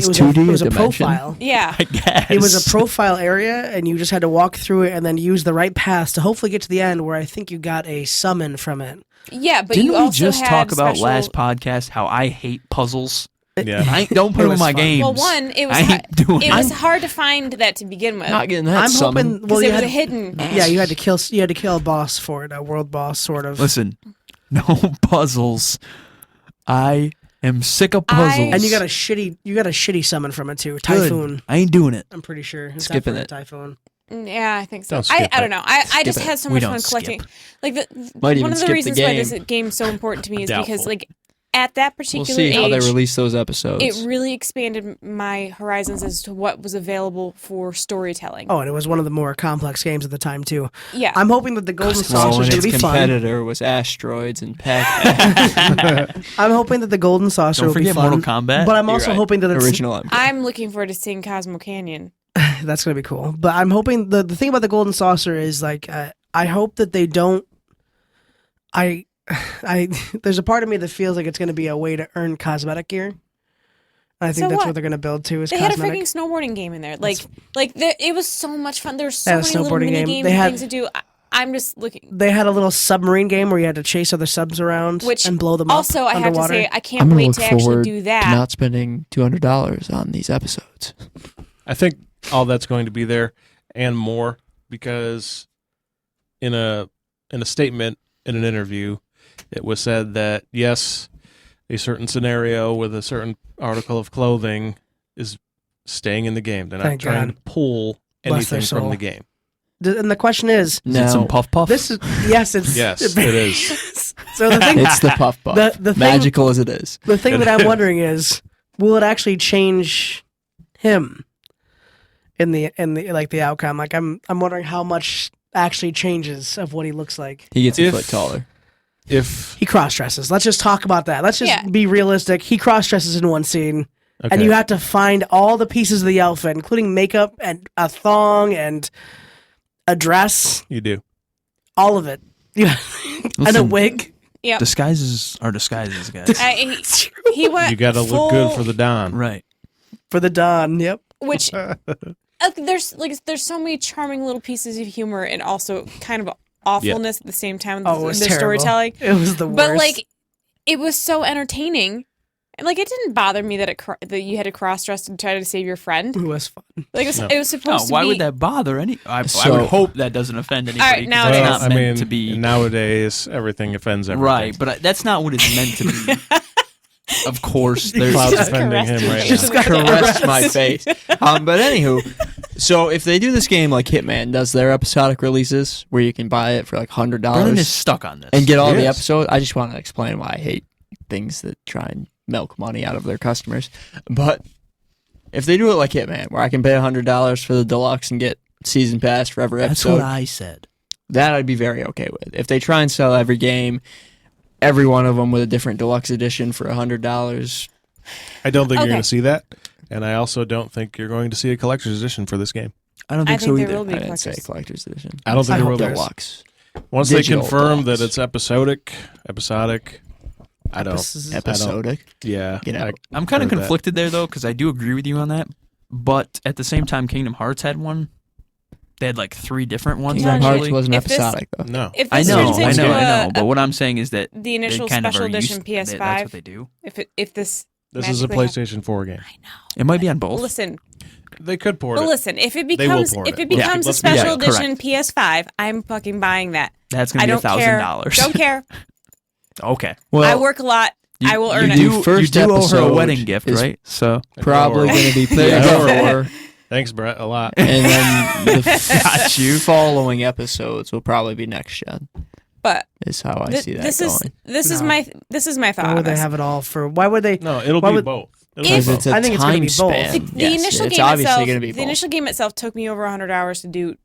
2D a dimension? profile. Yeah. I guess It was a profile area, and you just had to walk through it and then use the right paths to hopefully get to the end, where I think you got a summon from it. Yeah, but Didn't you we also just had talk about special- last podcast how I hate puzzles? yeah. Don't put It them in was my fun. games. Well, one, it was I hard, ain't doing it was hard to find that to begin with Not getting that I'm summon. hoping. because Well, it you was had a hidden. yeah, you had to kill a boss for it, a world boss sort of. Listen, no puzzles. I am sick of puzzles. And you got a shitty summon from it too, Typhoon. I ain't doing it. I'm pretty sure. Is that Skipping for a it. Typhoon. Yeah, I think so. Don't skip I don't it. know. I just it. had so We much don't fun collecting. skip. Like Might one even of the skip the reasons why game. this game's so important to me is because Doubtful. like at that We'll particular see how they age, release those episodes. it really expanded my horizons as to what was available for storytelling. Oh, and it was one of the more complex games at the time too. Yeah. I'm hoping that the Golden well, Saucer when is going its to be fun. competitor was Asteroids and Pac-Man. I'm hoping that the Golden Saucer Don't will be forget fun. Mortal Kombat. But I'm You're also right. hoping that it's Original MK. I'm looking forward to seeing Cosmo Canyon. that's going to be cool. But I'm hoping the thing about the Golden Saucer is like I hope that they don't. There's a part of me that feels like it's going to be a way to earn cosmetic gear. And I think So that's what? what they're going to build to is They had a cosmetic. freaking snowboarding game in there. It was so much fun. There's so They had a many little snowboarding mini game. games They and had- things to do. I'm just looking. They had a little submarine game where you had to chase other subs around Which and blow them also, up I have to underwater. say, I I'm can't gonna wait look to actually forward do to that. not spending $200 on these episodes. I think all that's going to be there and more because in a statement in an interview, it was said that yes, a certain scenario with a certain article of clothing is staying in the game. They're not Thank trying God. to pull Bless their anything from soul. the game. And the question is, Is it some puff puff? this is yes, it's Yes, it is. So the thing, It's the puff puff. the thing- Magical as it is. the thing that I'm wondering is, will it actually change him in the like the outcome? Like I'm wondering how much actually changes of what he looks like. He gets a If- foot taller. If He cross dresses. Let's just talk about that. Let's just Yeah. be realistic. He cross dresses in one scene, and okay. you have to find all the pieces of the outfit, including makeup and a thong and a dress, you do. all of it. Yeah, and a Listen. wig. Yep. Disguises are disguises, guys. He went. You got to look good for the Don. Right. For the Don. Yep. Which there's so many charming little pieces of humor and also kind of awfulness at the same time. Oh, it was the terrible. storytelling, It was the worst. but like it was so entertaining. And like it didn't bother me that that you had to cross dress and try to save your friend. it was fun. Like No. it was Oh, supposed to why be. would that bother any? I So- would hope that doesn't offend anybody. right, 'cause now that's it not is. I meant mean, to be nowadays everything offends everything. right, but that's not what it's meant to be. Of course, there's Cloud's Just offending caressed him you. right Just now. got Caressed my face. But anywho, so if they do this game like Hitman does their episodic releases, where you can buy it for like Brennan is $100 stuck on this. and get all the Yes. episodes, I just want to explain why I hate things that try and milk money out of their customers. But if they do it like Hitman, where I can pay $100 for the deluxe and get season pass for every That's episode, what I said. that I'd be very okay with. If they try and sell every game, every one of them with a different deluxe edition for $100, I don't think Okay. you're going to see that, and I also don't think you're going to see a collector's edition for this game. I don't I think so think there either. will be I didn't say collectors. collector's edition. I don't think I there hope will be. there's- Deluxe. Once they digital confirm deluxe. that it's episodic, I don't. Episodic. Yeah, You know. I'm kind of heard that. conflicted there though, because I do agree with you on that. But at the same time, Kingdom Hearts had one. They had like 3 different ones. Kingdom Actually, Hearts wasn't if this- episodic though. No, If I this know, turns I into know, a- I know. But what I'm saying is that the they initial kind of special are used- edition That's PS5. what they do. If this this is a magically PlayStation 4 game. It might be on both. listen, They could port but it. listen, if it They will becomes port if it. it Yeah, becomes a let's be special clear. edition PS5, I'm fucking buying that. That's I gonna be don't care. $1,000. Don't care. Okay. I work a lot. I will earn you it. do- You First do owe her a episode wedding gift, is right? So Probably Or- going to be Yeah. PS4, Thanks, Brett, a lot. and then the Got you. following episodes will probably be next gen. But Is how I see that this going. is No. this is my Why thought. on would they this. have it all for? Why would they? No, it'll Why be would- both. It'll If- be Because both. it's a I think it's gonna time be both. span. The Yes, initial it's game obviously itself, going to be the both. initial game itself took me over 100 hours to do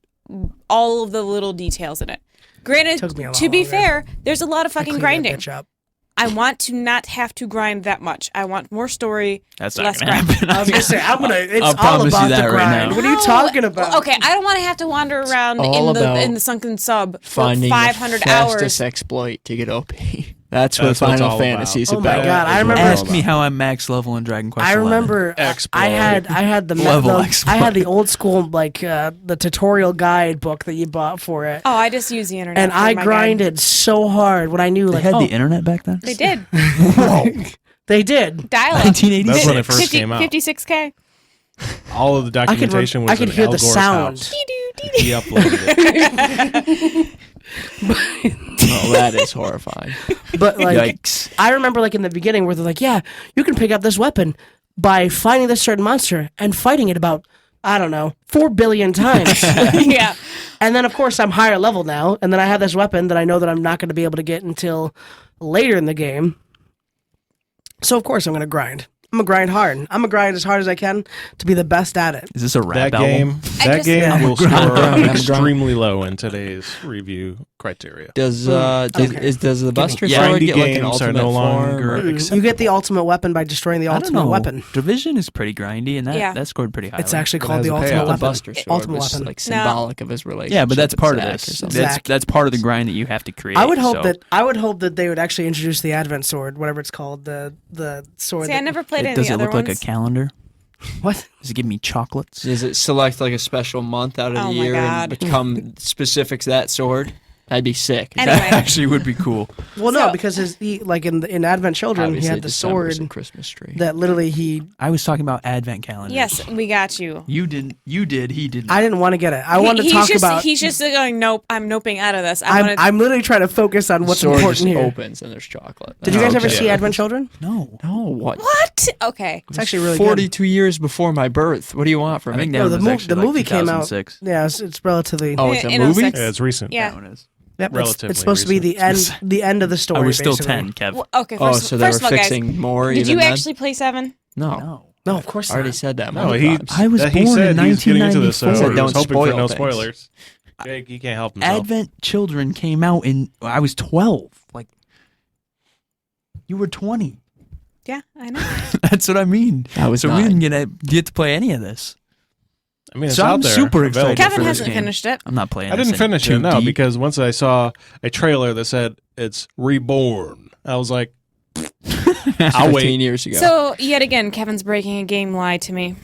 all of the little details in it. Granted, Took me a lot to be longer. fair, there's a lot of I fucking cleaned that grinding. bitch up. I want to not have to grind that much. I want more story. that's Less not gonna happen. I was gonna say I'm gonna. It's I'll all promise you about that the right grind. now. What are you No. talking about? Okay, I don't want to have to wander around all about in the sunken sub for Finding 500 the hours. fastest exploit to get OP. That's what That's what it's Final all Fantasy is about. Oh my about. God, I That's what remember- it's Ask all me about. how I'm max level in Dragon Quest. I 11. remember Explode. I had the Level I explode. had the old school like the tutorial guide book that you bought for it, Oh, I just use the internet. and for I my guide. grinded so hard when I knew They like had oh, the internet back then. They did. they did. Dial up. 1986. That's when it first came out. 56K. All of the documentation was I could in hear Al the Gore's sound. house. He uploaded it. Oh, that is horrifying. But like Yikes. I remember like in the beginning where they're like, yeah, you can pick up this weapon by finding this certain monster and fighting it about I don't know 4 billion times. Yeah. And then, of course, I'm higher level now, and then I have this weapon that I know that I'm not going to be able to get until later in the game. So of course I'm going to grind. I'm going to grind hard. I'm going to grind as hard as I can to be the best at it. Is this a rap That album? game will score I'm extremely low in today's review criteria. Does Okay. does the Buster Yeah. Sword Grindy get like an games are ultimate no form? longer or- acceptable. You get the ultimate weapon by destroying the I don't ultimate know. weapon. Division is pretty grindy, and that, Yeah. that scored pretty high. It's actually It called has the a ultimate payout. The weapon. Buster Sword Ultimate was weapon. like symbolic of his relationship. yeah, but that's with part of Zack this. or something. That's part of the grind that you have to create. I would hope so I would hope that they would actually introduce the Advent Sword, whatever it's called, the sword. See, I that- never played any of does the it other look like a ones. calendar? What? Does it give me chocolates? Does it select like a special month out of Oh the my year God. and become specific to that sword? That'd be sick. Anyway. That actually would be cool. Well, no, So- because like in Advent Children, Obviously, he had the December's sword a Christmas tree. that literally he. I was talking about advent calendars. Yes, we got you. You didn't. You did. He didn't. I didn't want to get it. I wanted to talk about. He's just going, nope, I'm noping out of this. I'm literally trying to focus on what's sword important just here. opens and there's chocolate. Did you guys ever Okay. see Advent Children? no. No, what? What? Okay. It's actually really good. 42 years before my birth. What do you want from I think me? that No, was the actually movie like came out. 2006. Yeah, it's relatively. Oh, it's a In movie? 06. Yeah, it's recent. Yeah. That one is. Yep, relatively it's supposed to be the end of the story. I was still basically. 10, Kev. Well, okay, Oh, first, so they were first of all, guys, fixing more did even you then? actually play 7? No. No. No, of course I already not. said that. No, many times. I was he born said in he was getting into this, so 1994. he was Don't hoping for spoil no things. spoilers. Jake, he can't help himself. Advent Children came out in. I was 12. Like, you were 20. Yeah, I know. That's what I mean. I was So we 9. didn't get to play any of this. I mean, it's So out I'm there. super available. excited Kevin for this hasn't game. finished it. I'm not playing. I this didn't in finish it, no, 2D. because once I saw a trailer that said it's reborn, I was like, I'll 15 wait. years ago. So, yet again, Kevin's breaking a game lie to me.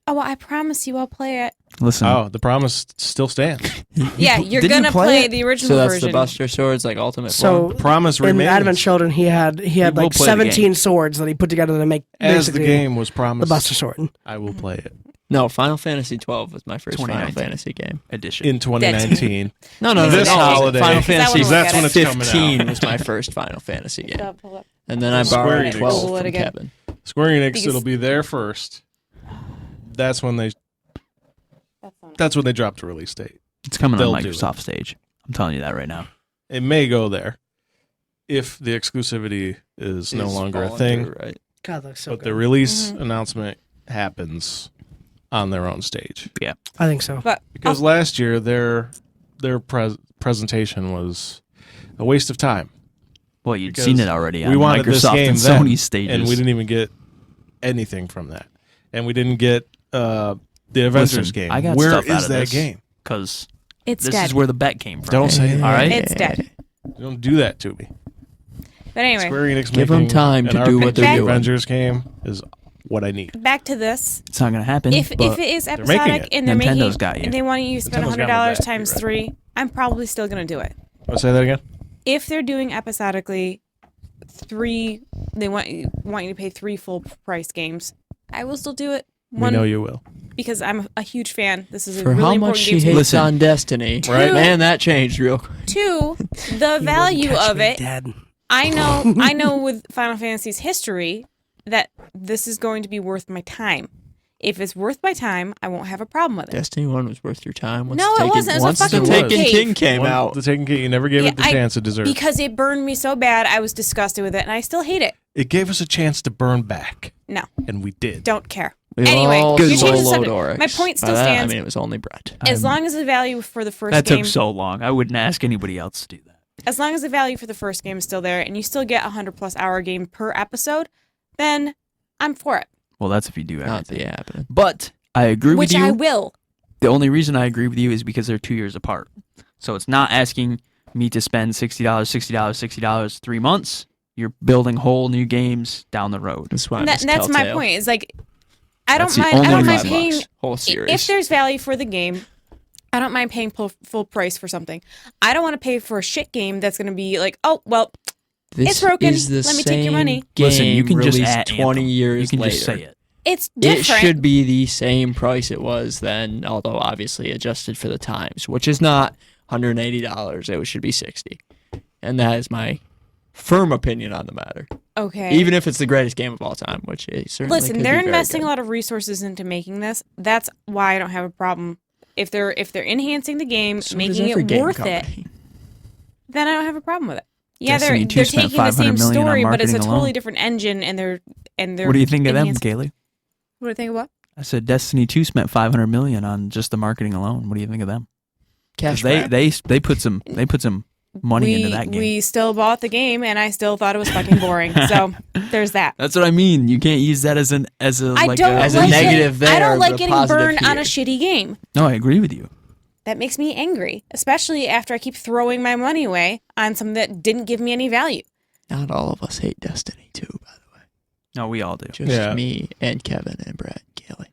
Oh, well, I promise you I'll play it. Listen. Oh, the promise still stands. Yeah, you're Didn't you going to play play it? the original So that's version. the Buster Swords, like ultimate So form. Promise in remains. Advent Children, he had will like play the 17 game. swords that he put together to make As the basically game was the promised, Buster Sword. I will play it No, Final Fantasy 12 was my first Final 2019. Fantasy game. Edition. in 2019. No, no, no. This no, holiday. Final Because I Fantasy wanna That's look when at it's it. coming 15 out. was my first Final Fantasy game. Pull up. And then I Square borrowed Enix. 12 Pull it from again. Kevin. Square Enix, Because- it'll be there first. That's when they drop the release date. It's coming They'll on do it. Microsoft stage. I'm telling you that right now. It may go there if the exclusivity is no Is longer a falling thing. through, right? God, that's so But good. the release announcement happens on their own stage. I think so. But Because last year their presentation was a waste of time. Well, you'd Because seen it already on we wanted this Microsoft game and then, Sony stages. and we didn't even get anything from that. And we didn't get the Avengers Listen, game. I got Where stuff out is of that this. game? Because it's this dead. is where the bet came from. Don't say it. All right? It's dead. Don't do that to me. But anyway, Square Enix Give 'em making time an to do what RPG they're doing. Avengers game is what I need. back to this. It's not going to happen. If but it is making episodic it. and they're Nintendo's making got you. and they want you to spend Nintendo's got my $100 back, times you're right. 3, I'm probably still gonna do it. Want to say that again? If they're doing episodically 3, they want you to pay 3 full price games. I will still do it. We know you will. Because I'm a huge fan. This is a For really how important much she game. to me. hates Listen. on Destiny. Right? Man, that changed real quick. 2, the value of it. Dead. I know with Final Fantasy's history that this is going to be worth my time. If it's worth my time, I won't have a problem with it. Destiny 1 was worth your time. Once No, the it Taken- wasn't. It was a once fucking the Taken cave. King came out. The Taken King, you never gave Yeah, it the I- chance it deserved. Because it burned me so bad, I was disgusted with it, and I still hate it. It gave us a chance to burn back, No, and we did. don't care. We Anyway, all you're changing the soloed subject. Oryx. My point By still that, stands. I mean, it was only Brett. As long as the value for the first that game, took so long. I wouldn't ask anybody else to do that. as long as the value for the first game is still there, and you still get a 100+ hour game per episode, then I'm for it. Well, that's if you do Not everything. the happening. But I agree Which with you. I will. The only reason I agree with you is because they're 2 years apart. So it's not asking me to spend $60, 3 months. You're building whole new games down the road. That's why I And miss that's my Telltale. point. Is like, I That's don't the mind. I only don't mind reason. paying. Whole series. If there's value for the game, I don't mind paying full price for something. I don't want to pay for a shit game that's going to be like, oh well, This it's broken. is the Let me take your money. same Listen, you game can just released add 20 Anthem. years You can later. just say it. It's It different. should be the same price it was then, although obviously adjusted for the times, which is not $180. It should be $60, and that is my firm opinion on the matter. Okay. Even if it's the greatest game of all time, which it certainly Listen, could they're be very investing good. a lot of resources into making this. That's why I don't have a problem. If they're enhancing the game, So does making every it game worth company. it, then I don't have a problem with it. Yeah, Destiny they're 2 spent taking the same 500 million on story, but it's a marketing totally alone. different engine, and they're What do you think of them, enhanced- Kailey? What do you think of what? I said Destiny 2 spent 500 million on just the marketing alone. What do you think of them? 'Cause Cash grab. they put some money into that game. We still bought the game, and I still thought it was fucking boring. So there's that. That's what I mean. You can't use that as a I like don't as a like negative I there, don't like but a getting positive burned on a here. shitty game. No, I agree with you. That makes me angry, especially after I keep throwing my money away on something that didn't give me any value. Not all of us hate Destiny 2, by the way. No, we all do. Just Yeah. me and Kevin and Brad and Kailey.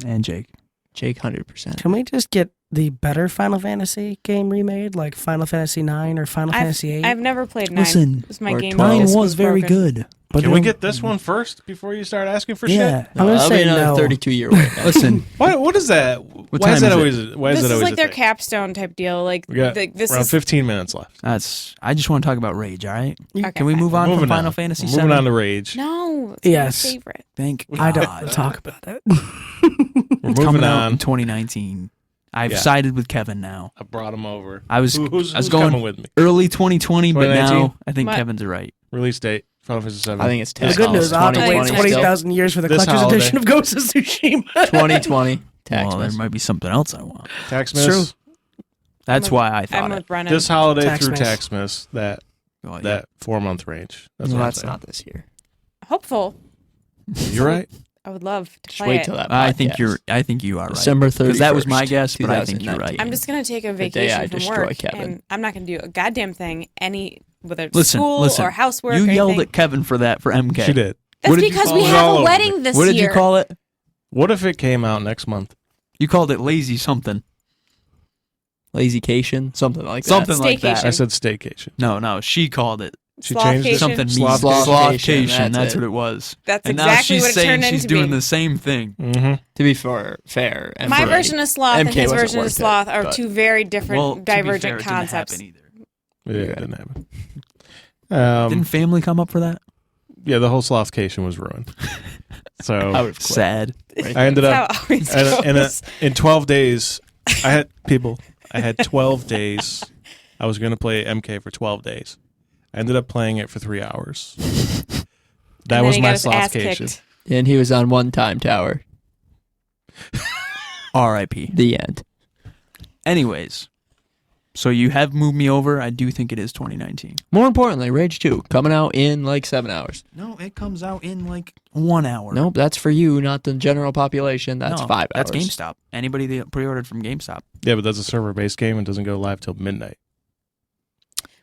And Jake. Jake 100%. Can we just get the better Final Fantasy game remade, like Final Fantasy 9 or Final Fantasy 8? I've never played 9. Listen, It was my or game. 12. disc was very broken. good. But Can we get this one first before you start asking for Yeah. shit? I'm gonna That'll be say another no. 32-year wait. Man. Listen, What is that? What Why is time that is always? Why is This that is always like a their thing? capstone type deal. Like We got this around is 15 minutes left. I just want to talk about Rage, all right? okay, Can we fine. move on Moving from Final on. Fantasy We're 7? moving on to Rage. No, it's Yes. my favorite. Thank I don't God. want to talk about it. We're It's moving coming out on. in 2019. I've Yeah. sided with Kevin now. I brought him over. I was Who's going coming with me? early 2020, but 2019? now I think What? Kevin's right. Release date: Final Fantasy 7. I think it's The tax. good news, I'll have to wait 2020 still. 20,000 years for the This collector's holiday. edition of Ghost of Tsushima. 2020. Tax Well, there miss. might be something else I want. Taxmas. True. That's I'm why I I'm thought with it. Brennan. This holiday through Taxmas. Taxmas, that Well, yeah. that 4-month range. That's No, what I'm that's saying. not this year. Hopeful. You're right. I would love to Just play wait it. till that. I think podcast. you are right. December 31st. Because that was my guess, but I think you're 2019. right. I'm just gonna take a The day I vacation from destroy work, Kevin. and I'm not gonna do a goddamn thing. Whether it's Listen, school listen. or housework. You or yelled anything. at Kevin for that for MK. She did. That's What did you because call we it? have All a over wedding me. this What did year. you call it? What if it came out next month? You called it lazy something. Lazycation, something like that. Something like that. I said staycation. No, she called it She changed it. Slothcation. something mean. Slothcation, Slothcation, that's that's it. what it was. That's And now exactly she's what it saying turned she's into doing being. the same thing. Mm-hmm. To be fair, and My for- version of sloth and MK his wasn't version of worth it, sloth are but- two very different, Well, to be divergent fair, it didn't concepts. happen either. Yeah, You're it right. didn't happen. Didn't Family come up for that? Yeah, the whole slothcation was ruined. I So would have quit. Sad. I ended up That's how it always goes. in 12 days. I had 12 days. I was going to play MK for 12 days. I ended up playing it for 3 hours. That And then was he my got his ass slothcation. kicked. And he was on one time tower. R.I.P. The end. Anyways, so you have moved me over. I do think it is 2019. More importantly, Rage 2 coming out in like 7 hours. No, it comes out in like 1 hour. Nope, that's for you, not the general population. That's No, 5 hours. That's GameStop. Anybody that pre-ordered from GameStop. Yeah, but that's a server-based game and doesn't go live till midnight.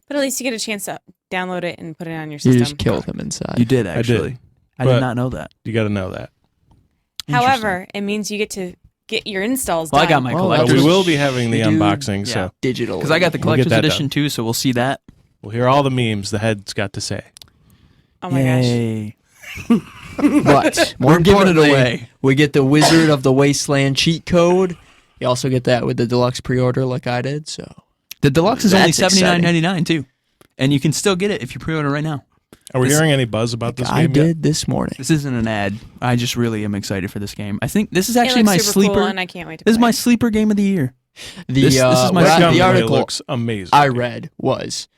But at least you get a chance to download it and put it on your You system. just killed him inside. You did I actually. did. I But- did not know that. You got to know that. However, it means you get to get your installs Well, I done. got my Well, But collector's. we will be having the You do- unboxing, yeah. so Digital. Because I got the We'll get collector's that edition done. too, so we'll see that. we'll hear all the memes the head's got to say. Oh my gosh. Yay. But more We're giving it importantly, away. we get the Wizard of the Wasteland cheat code. You also get that with the deluxe pre-order like I did. So The deluxe is only That's exciting. $79.99 too, and you can still get it if you pre-order right now. Are we This- hearing any buzz about this I game yet? did this morning. This isn't an ad. I just really am excited for this game. I think this is It actually looks my super sleeper. cool, and I can't wait to This is play my it. sleeper game of the year. The This is my what This I- gun the really article looks amazing. I read was,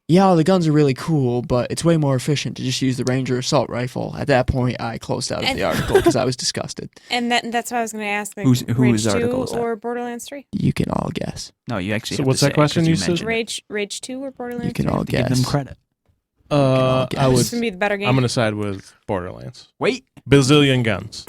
yeah, the guns are really cool, but it's way more efficient to just use the Ranger assault rifle. At that point, I closed out of the article because I was disgusted. And that's what I was going to ask. Like, Whose Rage 2 article is that? or Borderlands 3? You can all guess. No, you actually. So have what's to that say it question 'cause you said? mentioned it. Rage 2 or Borderlands You can 3? all Give guess. them credit. I guess. would. This is going to be the better game. I'm going to side with Borderlands. Wait. Bazillion guns.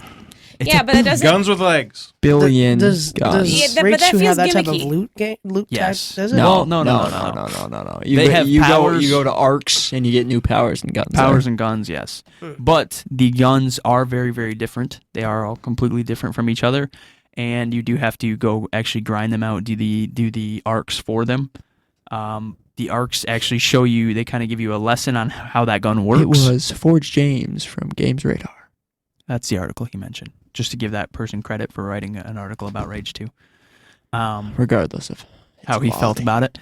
yeah, but it doesn't. Guns with legs. Billion Does guns. Yeah, but Rage that 2 have feels that type of gimmicky. loot Yes. type? Does it? No. no. They have you powers. You go to arcs and you get new powers and guns. Powers and guns, yes. But the guns are very, very different. They are all completely different from each other, and you do have to go actually grind them out, do the arcs for them. The arcs actually show you. They kind of give you a lesson on how that gun works. It was Forge James from Games Radar. That's the article he mentioned. Just to give that person credit for writing an article about Rage 2. Regardless of How its he felt quality. about it.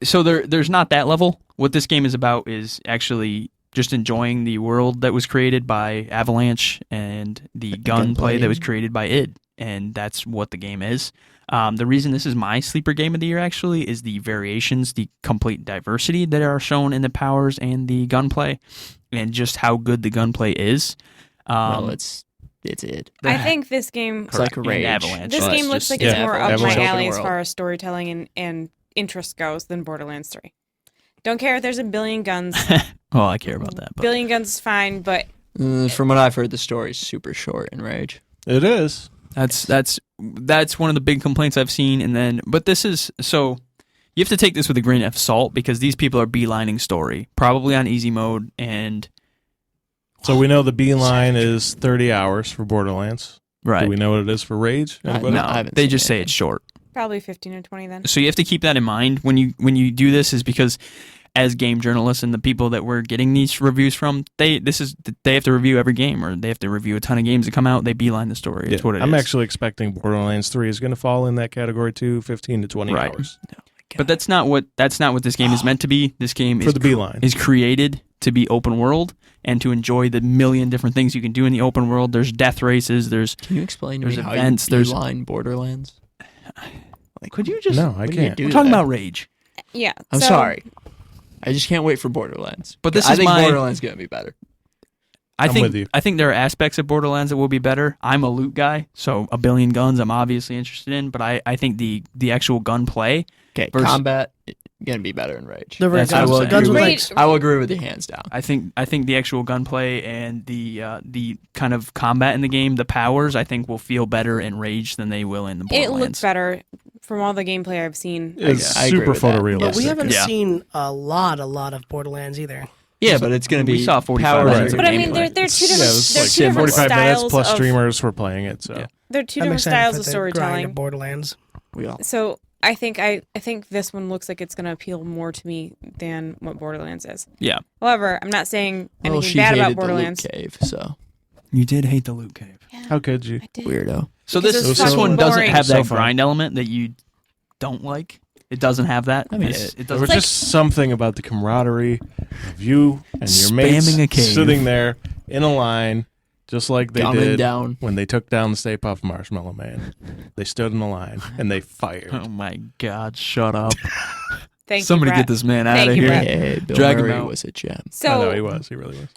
So there's not that level. What this game is about is actually just enjoying the world that was created by Avalanche and the gunplay that was created by id. and that's what the game is. The reason this is my sleeper game of the year actually is the variations, the complete diversity that are shown in the powers and the gunplay, and just how good the gunplay is. Well, it's it. I think this game, It's like And Rage. Avalanche. this Well, game it's looks just- like it's yeah, more up Avalanche. my Open alley as world. far as storytelling and interest goes than Borderlands 3. Don't care if there's a billion guns. Well, I care about that. But Billion guns is fine, but From what I've heard, the story's super short in Rage. It is. that's one of the big complaints I've seen. But this is so you have to take this with a grain of salt because these people are beelining story, probably on easy mode, and So we know the beeline is 30 hours for Borderlands. right. Do we know what it is for Rage? Anybody? No, I haven't they seen just say anything. it's short. probably 15 or 20 then. So you have to keep that in mind when you do this, is because as game journalists and the people that we're getting these reviews from, they have to review every game, or they have to review a ton of games that come out. They beeline the story. It's Yeah, what it I'm is. actually expecting Borderlands 3 is going to fall in that category too, 15 to 20 Right. hours. But that's not what this game is meant to be. This game For is the beeline. is created to be open world and to enjoy the million different things you can do in the open world. There's death races. There's Can you explain to There's me how events, you there's- beeline Borderlands? could you just No, I What do you can't. do we're talking there? about Rage. Yeah. I'm so sorry. I just can't wait for Borderlands. But this I is think my- Borderlands is gonna be better. I'm with you. I think there are aspects of Borderlands that will be better. I'm a loot guy, so a billion guns I'm obviously interested in, but I think the actual gunplay. Okay, Versus- combat gonna be better in Rage. The That's guns, what I'm guns saying. with Rage- legs. I will agree with you hands down. I think the actual gunplay and the kind of combat in the game, the powers, I think will feel better in Rage than they will in the it Borderlands. looks better from all the gameplay I've seen. It's I agree super with that. photorealistic. But we haven't Yeah. seen a lot of Borderlands either. Yeah, but it's gonna be We saw 45 powers minutes and But I mean, gameplay. they're two Yeah, it different. was They're like two different 45 minutes styles plus of. streamers were playing it. So Yeah. They're two I'm different excited styles for of the grind of storytelling. Borderlands. we all. So I think this one looks like it's going to appeal more to me than what Borderlands is. Yeah, However, I'm not saying Well, anything she bad hated about the loot Borderlands. cave, so you did hate the loot cave. how could you? I did. weirdo. So Because this it's one fucking doesn't boring. have that So fun. grind element that you don't like. It doesn't have that. I mean, it There doesn't. was like- just something about the camaraderie of you and your mates Spamming a cave. sitting there in a line, just like they Gumming did down. when they took down the Stay Puft Marshmallow Man. They stood in a line and they fired. Oh my God! Shut up! Thank Somebody you, get Brett. this man Thank out of you, here. Brett. Hey, Bill Drag him Murray out. was a gem. I know So he was. He really was.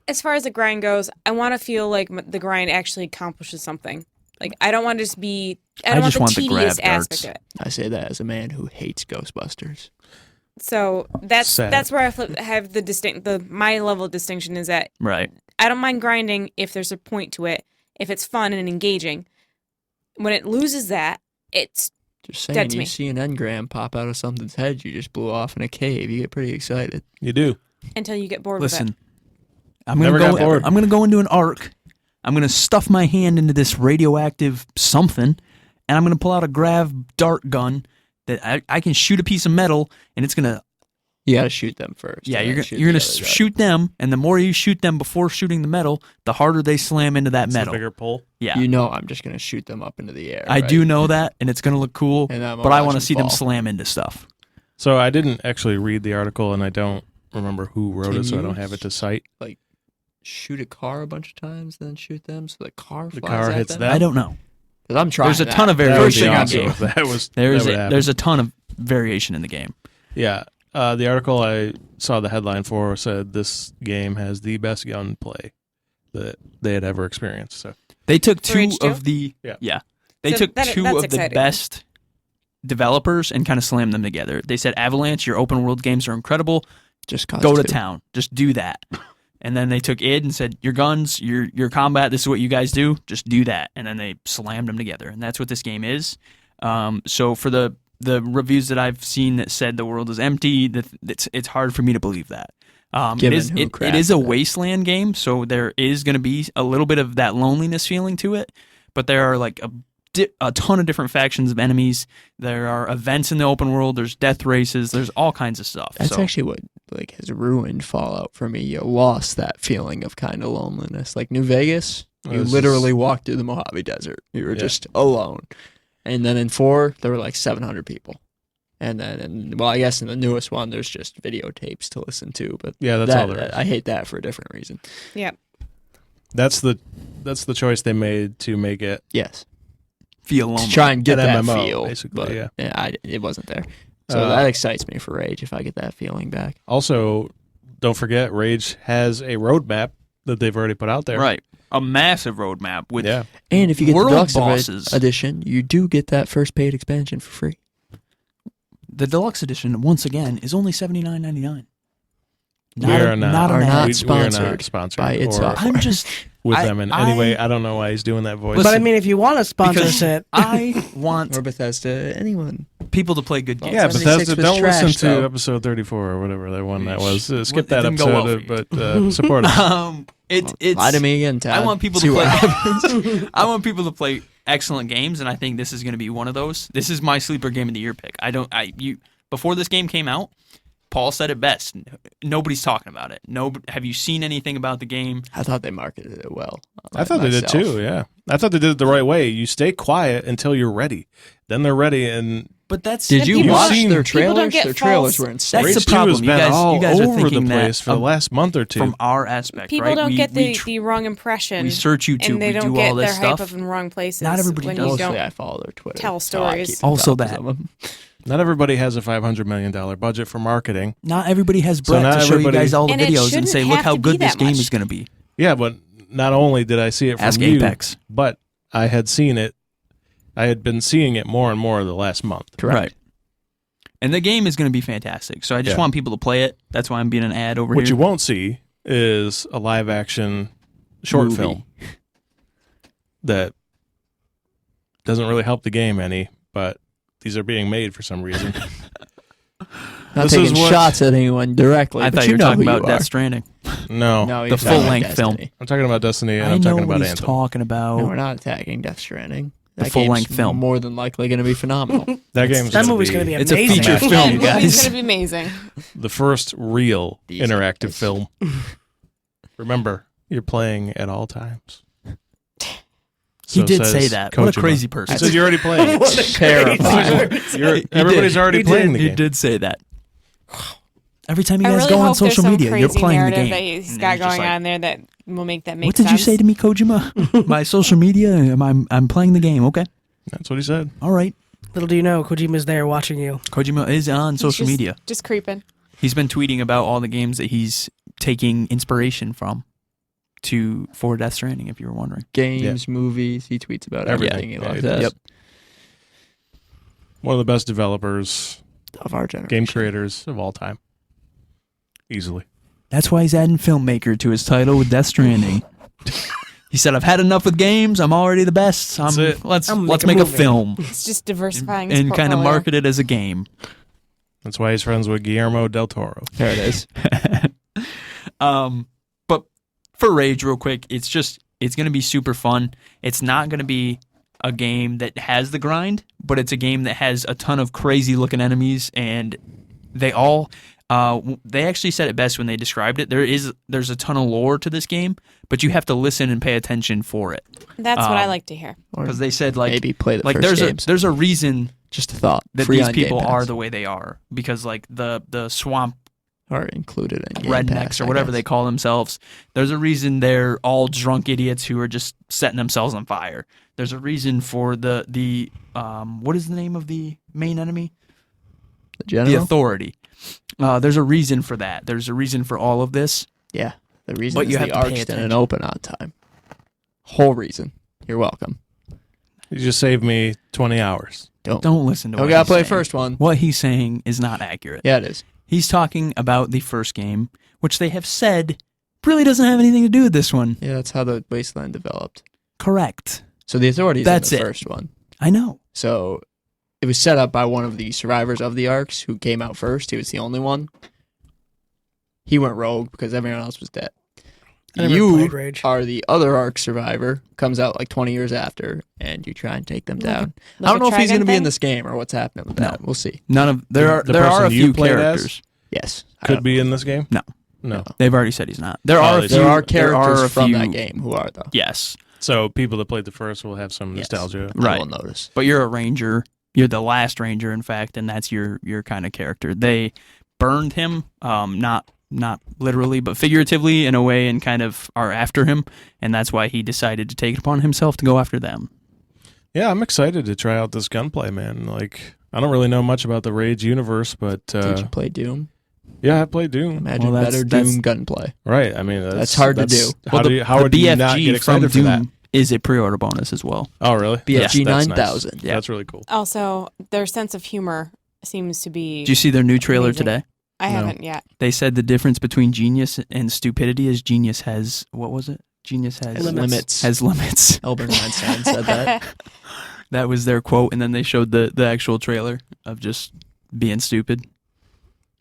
as far as the grind goes, I want to feel like the grind actually accomplishes something. Like I don't want to just be. I don't just want want the the grab tedious aspect darts. of it. I say that as a man who hates Ghostbusters. So that's Sad. where I have my level of distinction is that Right. I don't mind grinding if there's a point to it, if it's fun and engaging. When it loses that, it's Just Dead saying, to you me. see an engram pop out of something's head you just blew off in a cave. You get pretty excited. You do. until you get bored with Listen, it. I'm gonna Never got bored. I'm gonna go into an arc. I'm gonna stuff my hand into this radioactive something, and I'm gonna pull out a grav dart gun that I can shoot a piece of metal, and it's gonna. You got to shoot them first. Yeah, and you're then gonna you're the gonna other guy. shoot them, and the more you shoot them before shooting the metal, the harder they slam into that It's a metal. bigger pull. Yeah, You know, I'm just gonna shoot them up into the air. I right? do know that, and it's gonna look cool. And I'm But I watch want to them see them fall. slam into stuff. So I didn't actually read the article, and I don't remember who wrote Can it, so I you don't have it to cite. Shoot a car a bunch of times, then shoot them, so the car The flies car at hits them. them. I don't know. 'Cause I'm trying. There's a that. ton of That would variation be in the awesome game. if that was There's that would happen. there's a ton of variation in the game. Yeah. The article I saw the headline for said this game has the best gunplay that they had ever experienced. So They took For two H2? of the Yeah. They So took that's two of the exciting. best developers and kind of slammed them together. They said, Avalanche, your open world games are incredible. Just cause Go to two. town. Just do that. And then they took id and said, your guns, your combat, this is what you guys do. Just do that. And then they slammed them together. And that's what this game is. So for the reviews that I've seen that said the world is empty, it's hard for me to believe that. It Given is who it is a crafted it. wasteland game, so there is going to be a little bit of that loneliness feeling to it. But there are like a ton of different factions of enemies. There are events in the open world. There's death races. There's all kinds of stuff. That's so, actually what has ruined Fallout for me. You lost that feeling of kind of loneliness. Like New Vegas, you This literally is- walked through the Mojave Desert. You were Yeah. just alone. And then in 4, there were like 700 people. And then, well, I guess in the newest one, there's just videotapes to listen to. But yeah, that's all there is. I hate that for a different reason. Yeah. That's the choice they made to make it Yes. feel lonely. to try and get An that MMO, feel. basically, but yeah. it wasn't there. So Uh, that excites me for Rage if I get that feeling back. Also, don't forget, Rage has a roadmap that they've already put out there. Right. A massive roadmap with Yeah. And if you get the world Deluxe bosses. edition, you do get that first paid expansion for free. the deluxe edition. Once again, is only $79.99. We are not, Are an not ad. we are sponsored not sponsored by id or Software. I'm just with I- them in I- any way. I don't know why he's doing that voice. But I mean, if you want to sponsor because it, I want Or Bethesda, anyone. people to play good games. yeah, 76 Bethesda, was don't listen trash, to though. episode 34 or whatever that one that was. Skip It that didn't go well episode, for you. but support us. It's Lie to me again, Todd. I want people See to what play. happens. I want people to play excellent games, and I think this is going to be one of those. This is my sleeper game of the year pick. Before this game came out, Paul said it best. Nobody's talking about it. Have you seen anything about the game? I thought they marketed it well. I thought they did myself. too, yeah. I thought they did it the right way. You stay quiet until you're ready. Then they're ready, and But that's Did you people- watch seen- their people don't trailers? get Their trailers false- were insane. That's the Rage 2 problem. has You been guys all are over the thinking that place for the last month or two. from our aspect, People right? don't get we the wrong impression. we search YouTube, and they we don't do get all their this hype stuff. up in the wrong places. Not everybody when does. you Mostly don't I follow their Twitter. tell so I stories. keep Also on top of that. some of them. Not everybody has a $500 million budget for marketing. Not everybody has So Brett not to show you everybody- guys all the And it videos and shouldn't say, look have how to be good this that game much. is going to be. Yeah, but not only did I see it from Ask you, Apex. but I had seen it. I had been seeing it more and more the last month. Right. And the game is going to be fantastic. So I just Yeah. want people to play it. That's why I'm being an ad over What here. you won't see is a live action short Movie. film that doesn't really help the game any, but these are being made for some reason. Not This taking is what- shots at anyone directly. I but thought you were know talking who about you are. Death Stranding. No, No, the you're talking about full-length film. Destiny. I'm talking about Destiny and I I'm know talking what about he's Anthem. talking about. No, we're not attacking Death Stranding. The That full-length game's film. more than likely going to be phenomenal. That game's that gonna movie's going to be It's a amazing. feature Again, film, Again, guys. movie's gonna be amazing. the first real These interactive guys. film. Remember, you're playing at all times. He So did says say that. What a Kojima. crazy He person. said you're already playing. What a Terrifying. crazy- Everybody's already He playing the He game. did say that. Every time you I guys really go on hope there's social some media, you're crazy playing the narrative game. that he's And got he's just going like, on there that will make that make What did sense. you say to me, Kojima? My social media? I'm playing the game. Okay. That's what he said. All right. Little do you know, Kojima's there watching you. Kojima is on He's social just- media. Just creeping. He's been tweeting about all the games that he's taking inspiration from for Death Stranding, if you were wondering. Games, movies. He tweets about Everything. everything. He Yeah, loves he that. does. Yep. One of the best developers, Of our generation. game creators of all time. Easily. That's why he's adding filmmaker to his title with Death Stranding. He said, "I've had enough with games. I'm already the best. That's it. Let's I'm make making a a movie." film It's just diversifying his and kind of portfolio. market it as a game." That's why he's friends with Guillermo del Toro. There it is. But for Rage, real quick, it's going to be super fun. It's not going to be a game that has the grind, but it's a game that has a ton of crazy looking enemies, and they all. They actually said it best when they described it. There's a ton of lore to this game, but you have to listen and pay attention for it. That's what I like to hear. Or Because they said like maybe play the like first there's games. there's a reason Just a thought. that Free these on Game people Pass. are the way they are, because like the swamp Are included in Game rednecks Pass, or I whatever guess. they call themselves. There's a reason they're all drunk idiots who are just setting themselves on fire. There's a reason for the what is the name of the main enemy? The The general? Authority. There's a reason for that. There's a reason for all of this. Yeah. The reason But is you the have to pay Arcs didn't attention. open on time. Whole reason. You're welcome. You just saved me 20 hours. Don't listen to We what gotta he's play saying. first one. What he's saying is not accurate. Yeah, it is. He's talking about the first game, which they have said really doesn't have anything to do with this one. Yeah, that's how the Wasteland developed. Correct. So the Authority's That's in the it. first one. I know. So it was set up by one of the survivors of the Arcs who came out first. He was the only one. He went rogue because everyone else was dead. I never You played Rage. are the other Arc survivor, comes out like 20 years after, and you try and take them down. Like I don't a know if he's Trigun going to be in thing? this game or what's happening with that. We'll see. None of there are The there are a person you few played as? characters. Yes. I Could don't- be in this game? No. No. They've already said he's not. There Oh, are a they few, There are there characters a from few- that game who are, though. Yes. So people that played the first will have some Yes. nostalgia. I Right. will notice. But you're a ranger. You're the last ranger, in fact, and that's your kind of character. They burned him, not literally, but figuratively in a way, and kind of are after him, and that's why he decided to take it upon himself to go after them. Yeah, I'm excited to try out this gunplay, man. Like, I don't really know much about the Rage universe, but Did you play Doom? yeah, I played Doom. Imagine Well, better Doom gunplay. Right. I mean, That's hard to do. How would you not get excited for that? Is a pre-order bonus as well. Oh, really? BFG That's 9000. Nice. Yeah. That's really cool. Also, their sense of humor seems to be. Did you see their new trailer Amazing. today? I No. haven't yet. They said the difference between genius and stupidity is genius has what was it? Genius has Limits. Has limits. Albert Einstein said that. That was their quote, and then they showed the actual trailer of just being stupid.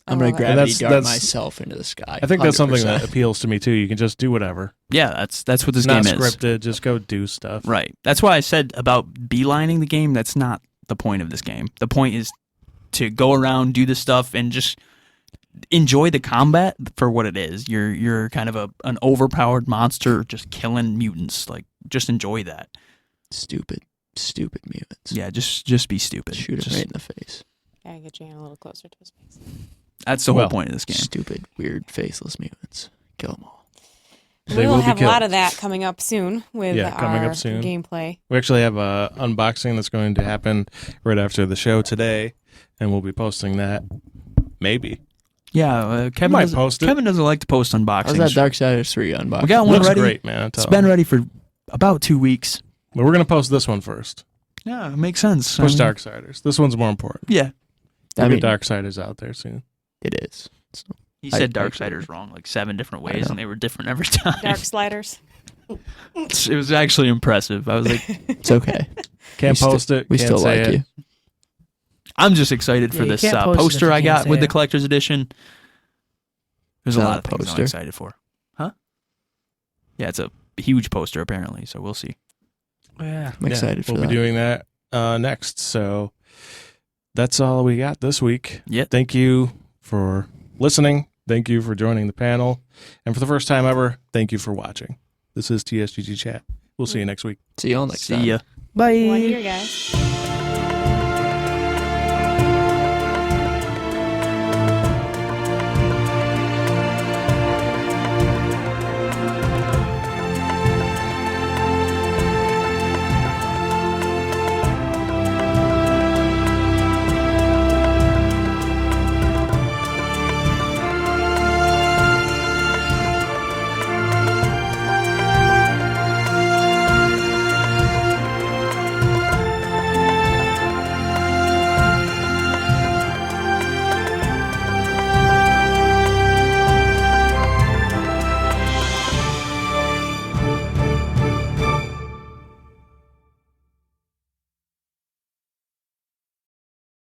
I'm going to love it. gravity That's- dart myself into the sky. I think that's something 100%. that appeals to me too. You can just do whatever. Yeah, that's what this It's not game is. scripted. Just go do stuff. Right. That's why I said about beelining the game. That's not the point of this game. The point is to go around, do the stuff, and just enjoy the combat for what it is. You're kind of an overpowered monster just killing mutants. Like, just enjoy that. Stupid mutants. Yeah, just be stupid. Shoot him Just- right in the face. Gotta get Jan a little closer to his face. That's the whole Well, point of this game. Stupid, weird, faceless mutants. Kill them all. They We will will be have a killed. lot of that coming up soon with coming our up soon. gameplay. We actually have a unboxing that's going to happen right after the show today, and we'll be posting that. Maybe. Yeah, Kevin might doesn't, post it. Kevin doesn't like to post unboxings. How's that Darksiders 3 unboxing? We got one Looks ready. great, man. I'm It's telling been you. ready for about 2 weeks. But we're gonna post this one first. Yeah, it makes sense. Post I mean, Darksiders. This one's more important. Yeah. We'll I mean, get Darksiders out there soon. it is. He I- said I Darksiders wrong like 7 different I ways, know. and they were different every time. Dark Sliders. It was actually impressive. I was like, It's okay. Can't We post it. We can't still say like it. you. I'm just excited Yeah, for you this can't post it if poster you I can't got say with the it. collector's edition. There's It's a not lot a of things I'm poster. excited for. Huh? Yeah, it's a huge poster apparently, so we'll see. Yeah, I'm excited for we'll that. be doing that next. So that's all we got this week. Yep. Thank you for listening. Thank you for joining the panel. And for the first time ever, thank you for watching. This is TSGG Chat. We'll see you next week. See y'all next See time. ya. Bye. One year, guys.